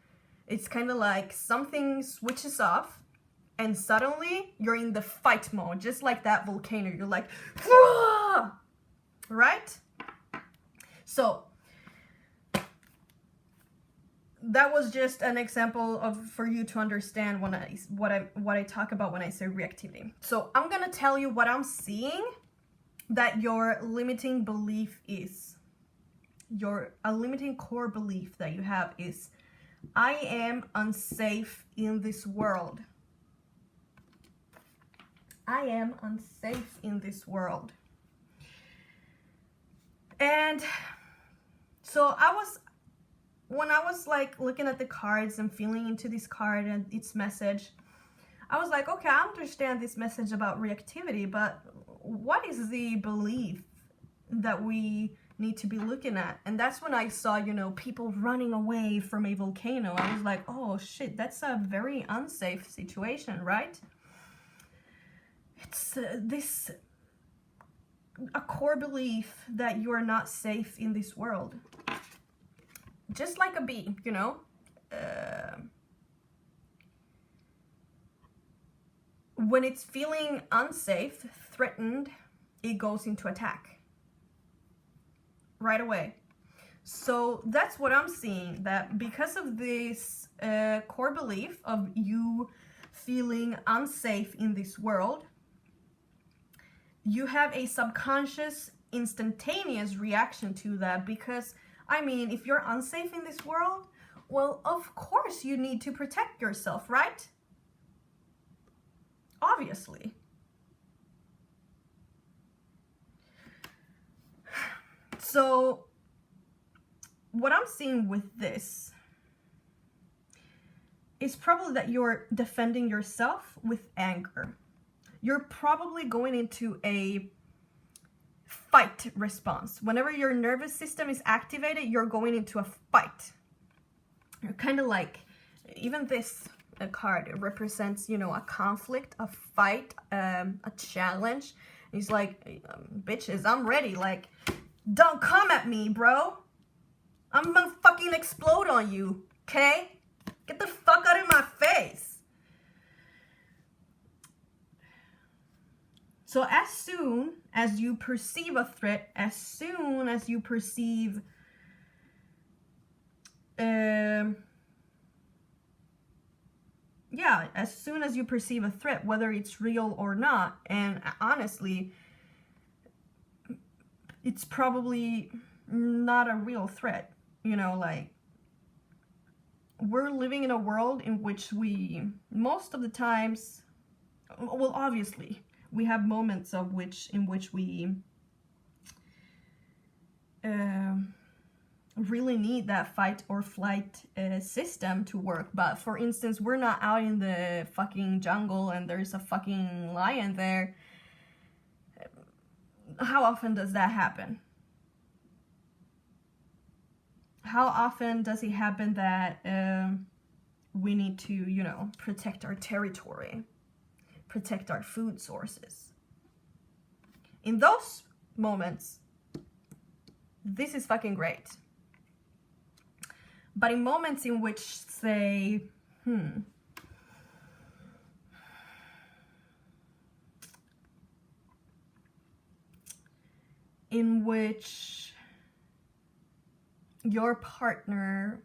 It's kind of like something switches off and suddenly you're in the fight mode, just like that volcano. You're like, "Whoa!" Right? So that was just an example for you to understand what I talk about when I say reactivity. So I'm gonna tell you what I'm seeing that your limiting belief is. A limiting core belief that you have is, I am unsafe in this world. I am unsafe in this world. And so when I was like looking at the cards and feeling into this card and its message, I was like, okay, I understand this message about reactivity, but what is the belief that we need to be looking at? And that's when I saw, people running away from a volcano. I was like, oh shit, that's a very unsafe situation, right? It's a core belief that you are not safe in this world. Just like a bee, when it's feeling unsafe, threatened, it goes into attack right away. So that's what I'm seeing, that because of this core belief of you feeling unsafe in this world, you have a subconscious, instantaneous reaction to that. Because, if you're unsafe in this world, well, of course you need to protect yourself, right? Obviously. So, what I'm seeing with this is probably that you're defending yourself with anger. You're probably going into a fight response. Whenever your nervous system is activated, you're going into a fight. You're kind of like, even this card represents, a conflict, a fight, a challenge. He's like, bitches, I'm ready. Like, don't come at me, bro. I'm gonna fucking explode on you, okay? Get the fuck out of my face. So as soon as you perceive a threat, as soon as you perceive as soon as you perceive a threat, whether it's real or not, and honestly, it's probably not a real threat. We're living in a world in which most of the times, well, obviously, we have moments in which we really need that fight or flight system to work. But for instance, we're not out in the fucking jungle and there's a fucking lion there. How often does that happen? How often does it happen that we need to, protect our territory, protect our food sources? In those moments, this is fucking great. But in moments in which, say, in which your partner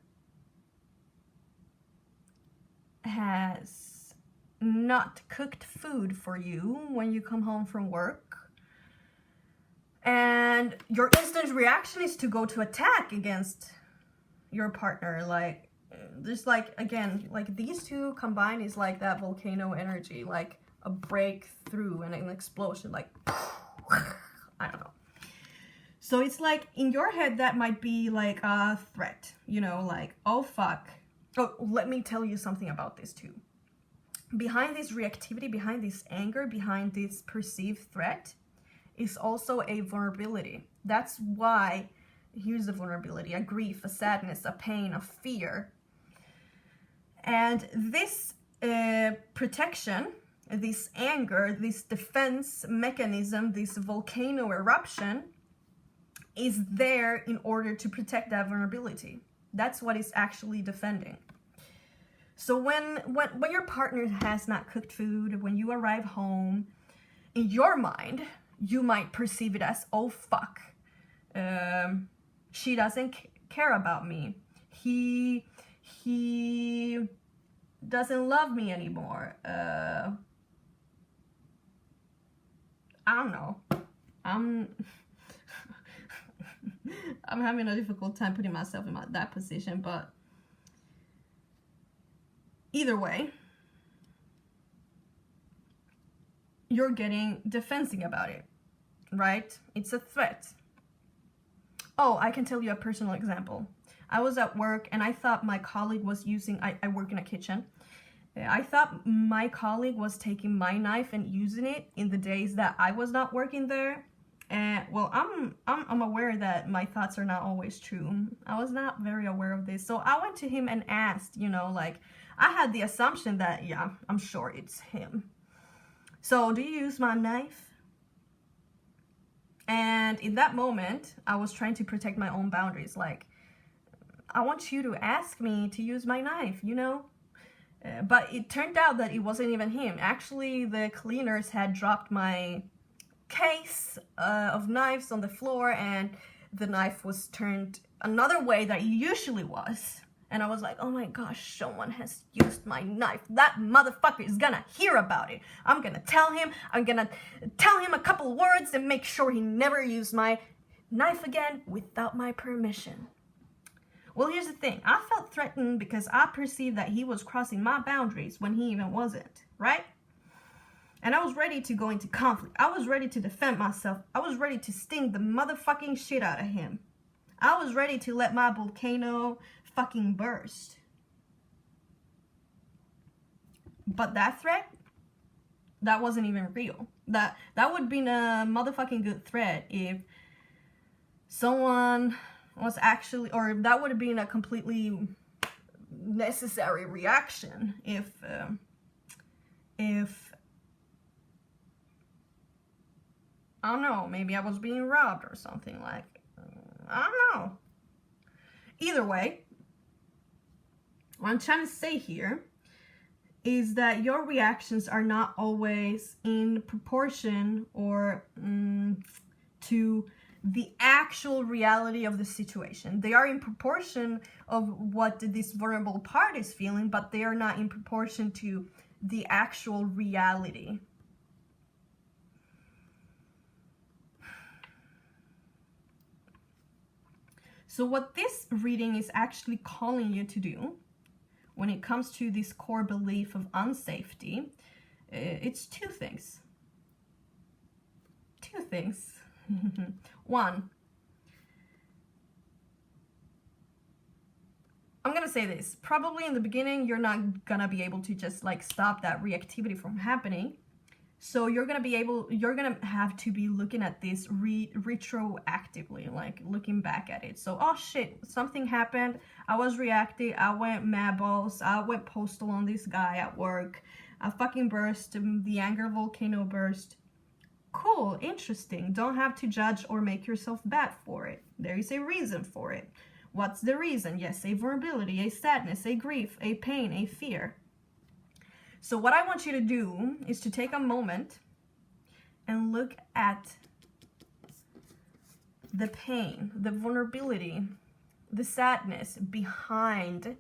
has not cooked food for you when you come home from work, and your instant reaction is to go to attack against your partner. Like, there's like, again, like these two combined is like that volcano energy, like a breakthrough and an explosion, like I don't know. So it's like in your head that might be like a threat, you know, like, oh fuck. Oh, let me tell you something about this too. Behind this reactivity, behind this anger, behind this perceived threat is also a vulnerability. That's why, here's the vulnerability: a grief, a sadness, a pain, a fear. And this protection, this anger, this defense mechanism, this volcano eruption is there in order to protect that vulnerability. That's what it's actually defending. So when your partner has not cooked food, when you arrive home, in your mind, you might perceive it as, oh fuck, she doesn't care about me. He doesn't love me anymore. I don't know. I'm having a difficult time putting myself in that position, but either way, you're getting defensive about it, right? It's a threat. Oh, I can tell you a personal example. I was at work and I thought my colleague was using, I work in a kitchen. I thought my colleague was taking my knife and using it in the days that I was not working there. And well, I'm aware that my thoughts are not always true. I was not very aware of this. So I went to him and asked, you know, like, I had the assumption that, yeah, I'm sure it's him. So, do you use my knife? And in that moment, I was trying to protect my own boundaries. Like, I want you to ask me to use my knife, you know? But it turned out that it wasn't even him. Actually, the cleaners had dropped my case of knives on the floor, and the knife was turned another way that it usually was. And I was like, oh my gosh, someone has used my knife. That motherfucker is gonna hear about it. I'm gonna tell him a couple words and make sure he never used my knife again without my permission. Well, here's the thing. I felt threatened because I perceived that he was crossing my boundaries when he even wasn't, right? And I was ready to go into conflict. I was ready to defend myself. I was ready to sting the motherfucking shit out of him. I was ready to let my volcano fucking burst. But that threat, that wasn't even real. That would be a motherfucking good threat if someone was actually, or that would have been a completely necessary reaction if I don't know, maybe I was being robbed or something, like, I don't know. Either way, what I'm trying to say here is that your reactions are not always in proportion or to the actual reality of the situation. They are in proportion of what this vulnerable part is feeling, but they are not in proportion to the actual reality. So what this reading is actually calling you to do when it comes to this core belief of unsafety, it's two things. One, I'm gonna say this. Probably in the beginning, you're not gonna be able to just like stop that reactivity from happening. So you're gonna have to be looking at this retroactively, like looking back at it. So, oh shit, something happened. I was reacting. I went mad balls. I went postal on this guy at work. I fucking burst. The anger volcano burst. Cool, interesting. Don't have to judge or make yourself bad for it. There is a reason for it. What's the reason? Yes, a vulnerability, a sadness, a grief, a pain, a fear. So what I want you to do is to take a moment and look at the pain, the vulnerability the sadness behind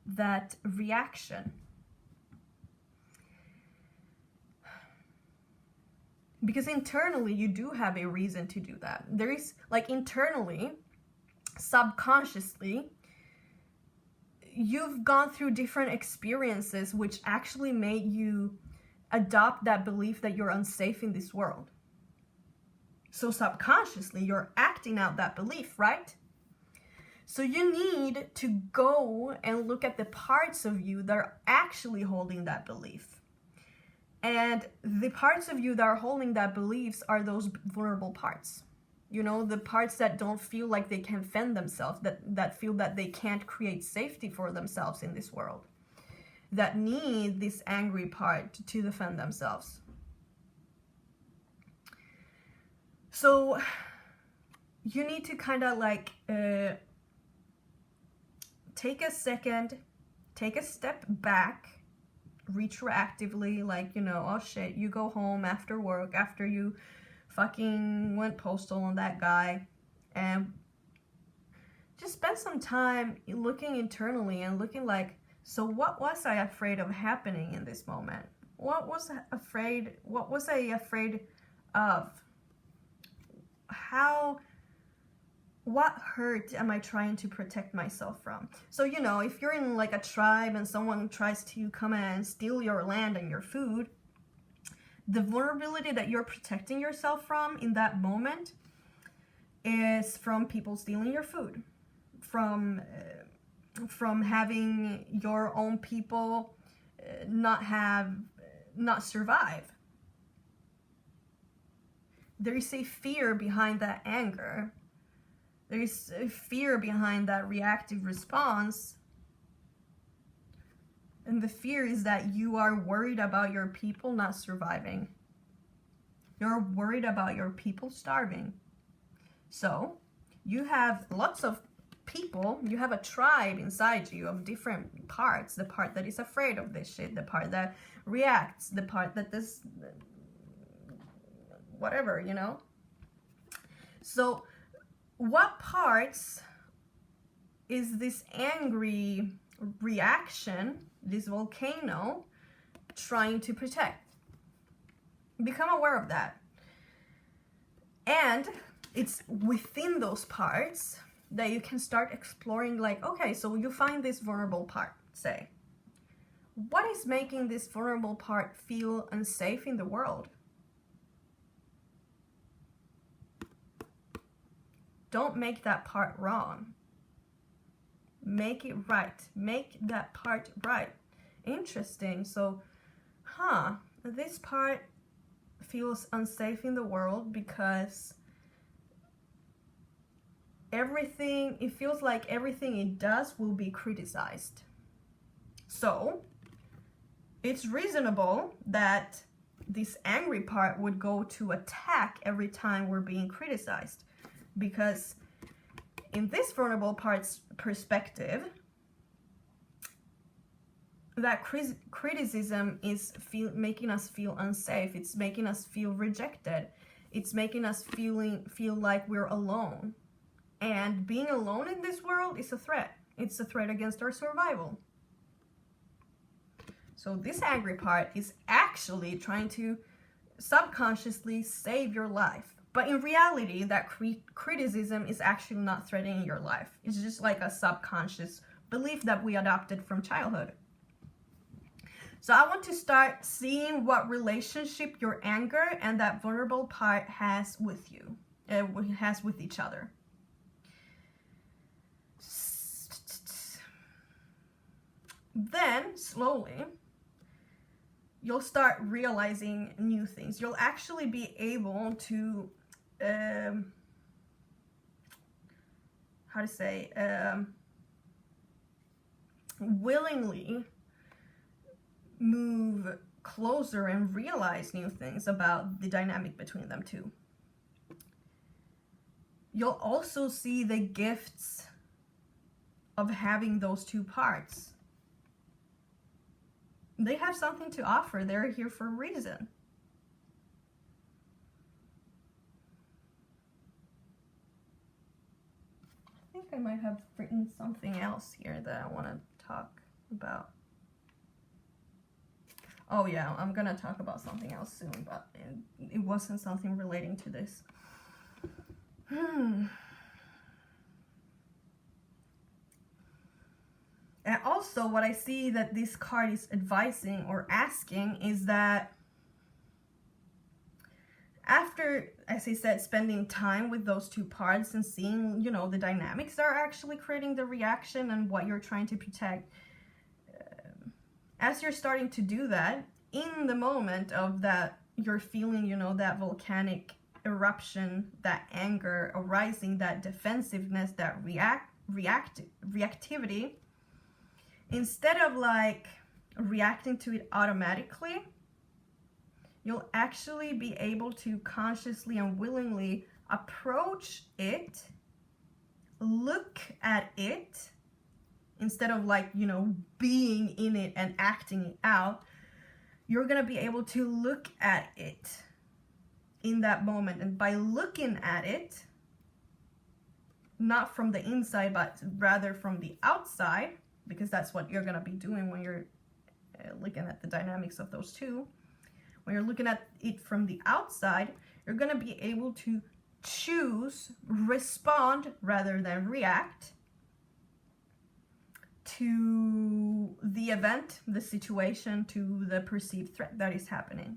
that reaction. Because internally, you do have a reason to do that. There is, like, internally, subconsciously, you've gone through different experiences which actually made you adopt that belief that you're unsafe in this world. So subconsciously, you're acting out that belief, right? So you need to go and look at the parts of you that are actually holding that belief. And the parts of you that are holding that beliefs are those vulnerable parts. You know, the parts that don't feel like they can fend themselves, that feel that they can't create safety for themselves in this world, that need this angry part to defend themselves. So you need to kind of like take a second, take a step back, retroactively, like, you know, oh shit, you go home after work, after you fucking went postal on that guy, and just spend some time looking internally and looking like, so what was I afraid of happening in this moment? What was I afraid of? What hurt am I trying to protect myself from? So, you know, if you're in like a tribe and someone tries to come and steal your land and your food, the vulnerability that you're protecting yourself from in that moment is from people stealing your food, from having your own people not survive. There is a fear behind that anger. There is a fear behind that reactive response. And the fear is that you are worried about your people not surviving. You're worried about your people starving. So you have lots of people, you have a tribe inside you of different parts. The part that is afraid of this shit, the part that reacts, the part that does whatever, you know? So what parts is this angry reaction, this volcano, trying to protect? Become aware of that. And it's within those parts that you can start exploring, like, okay, so you find this vulnerable part, say. What is making this vulnerable part feel unsafe in the world? Don't make that part wrong. Make it right. Make that part right. Interesting. So, this part feels unsafe in the world because it feels like everything it does will be criticized. So, it's reasonable that this angry part would go to attack every time we're being criticized. Because in this vulnerable part's perspective, that criticism is making us feel unsafe. It's making us feel rejected. It's making us feel like we're alone. And being alone in this world is a threat. It's a threat against our survival. So this angry part is actually trying to subconsciously save your life. But in reality, that criticism is actually not threatening your life. It's just like a subconscious belief that we adopted from childhood. So I want to start seeing what relationship your anger and that vulnerable part has with you, has with each other. Then, slowly, you'll start realizing new things. You'll actually be able to willingly move closer and realize new things about the dynamic between them two. You'll also see the gifts of having those two parts. They have something to offer. They're here for a reason. I think I might have written something else here that I want to talk about. Oh yeah, I'm gonna talk about something else soon, but it wasn't something relating to this. And also what I see that this card is advising or asking is that after, as I said, spending time with those two parts and seeing, you know, the dynamics that are actually creating the reaction and what you're trying to protect, as you're starting to do that, in the moment of that, you're feeling, you know, that volcanic eruption, that anger arising, that defensiveness, that reactivity, instead of like reacting to it automatically, you'll actually be able to consciously and willingly approach it, look at it, instead of like, you know, being in it and acting it out. You're gonna be able to look at it in that moment. And by looking at it, not from the inside, but rather from the outside, because that's what you're gonna be doing when you're looking at the dynamics of those two. When you're looking at it from the outside, you're gonna be able to choose, respond rather than react to the event, the situation, to the perceived threat that is happening.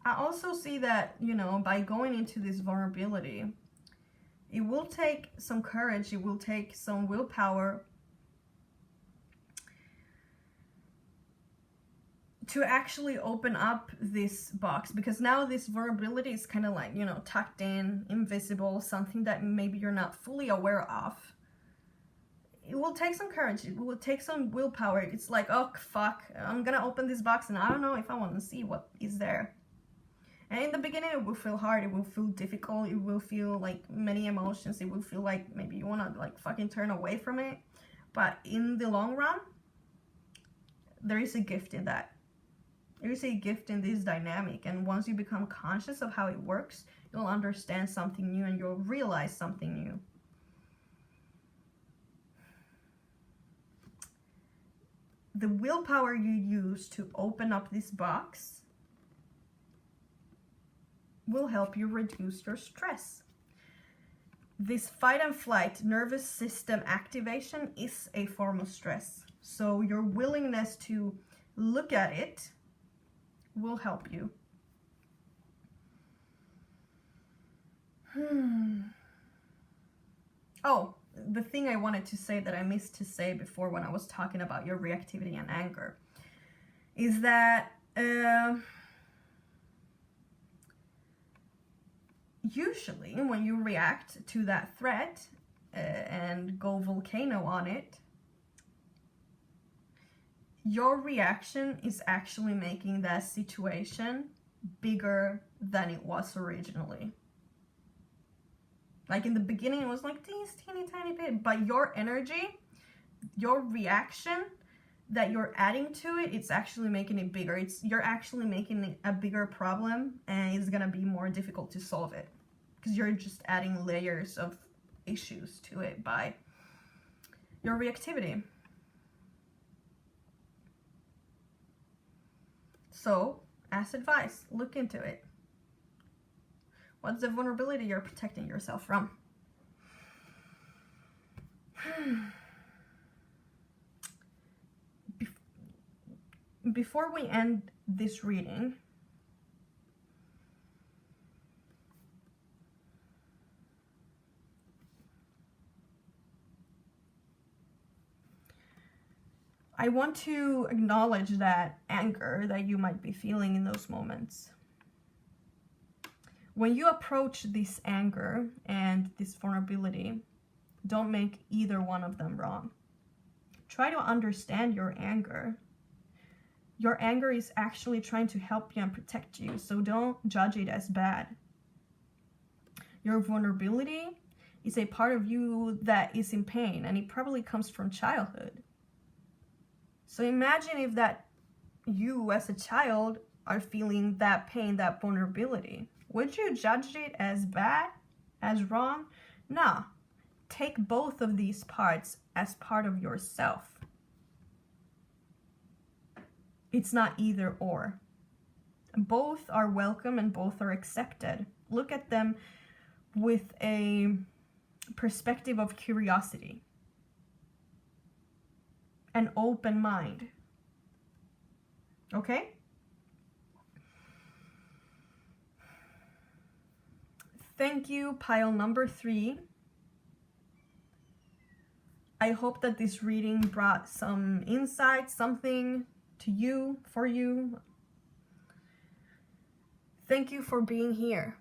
I also see that, you know, by going into this vulnerability, it will take some courage, it will take some willpower to actually open up this box, because now this vulnerability is kind of like, you know, tucked in, invisible, something that maybe you're not fully aware of. It will take some courage, it will take some willpower. It's like, oh fuck, I'm gonna open this box and I don't know if I want to see what is there. And in the beginning it will feel hard, it will feel difficult, it will feel like many emotions, it will feel like maybe you want to like fucking turn away from it. But in the long run, there is a gift in that. There is a gift in this dynamic, and once you become conscious of how it works, you'll understand something new and you'll realize something new. The willpower you use to open up this box will help you reduce your stress. This fight and flight nervous system activation is a form of stress. So your willingness to look at it will help you. Oh, the thing I wanted to say that I missed to say before when I was talking about your reactivity and anger is that usually when you react to that threat and go volcano on it, your reaction is actually making that situation bigger than it was originally. Like in the beginning it was like this teeny tiny bit, but your energy, your reaction that you're adding to it, it's actually making it bigger. You're actually making it a bigger problem, and it's gonna be more difficult to solve it because you're just adding layers of issues to it by your reactivity. So, as advice, look into it. What's the vulnerability you're protecting yourself from? Before we end this reading, I want to acknowledge that anger that you might be feeling in those moments. When you approach this anger and this vulnerability, don't make either one of them wrong. Try to understand your anger. Your anger is actually trying to help you and protect you, so don't judge it as bad. Your vulnerability is a part of you that is in pain, and it probably comes from childhood. So imagine if that you as a child are feeling that pain, that vulnerability. Would you judge it as bad, as wrong? No. Take both of these parts as part of yourself. It's not either or. Both are welcome and both are accepted. Look at them with a perspective of curiosity, an open mind. Okay? Thank you, pile number 3. I hope that this reading brought some insight, something to you, for you. Thank you for being here.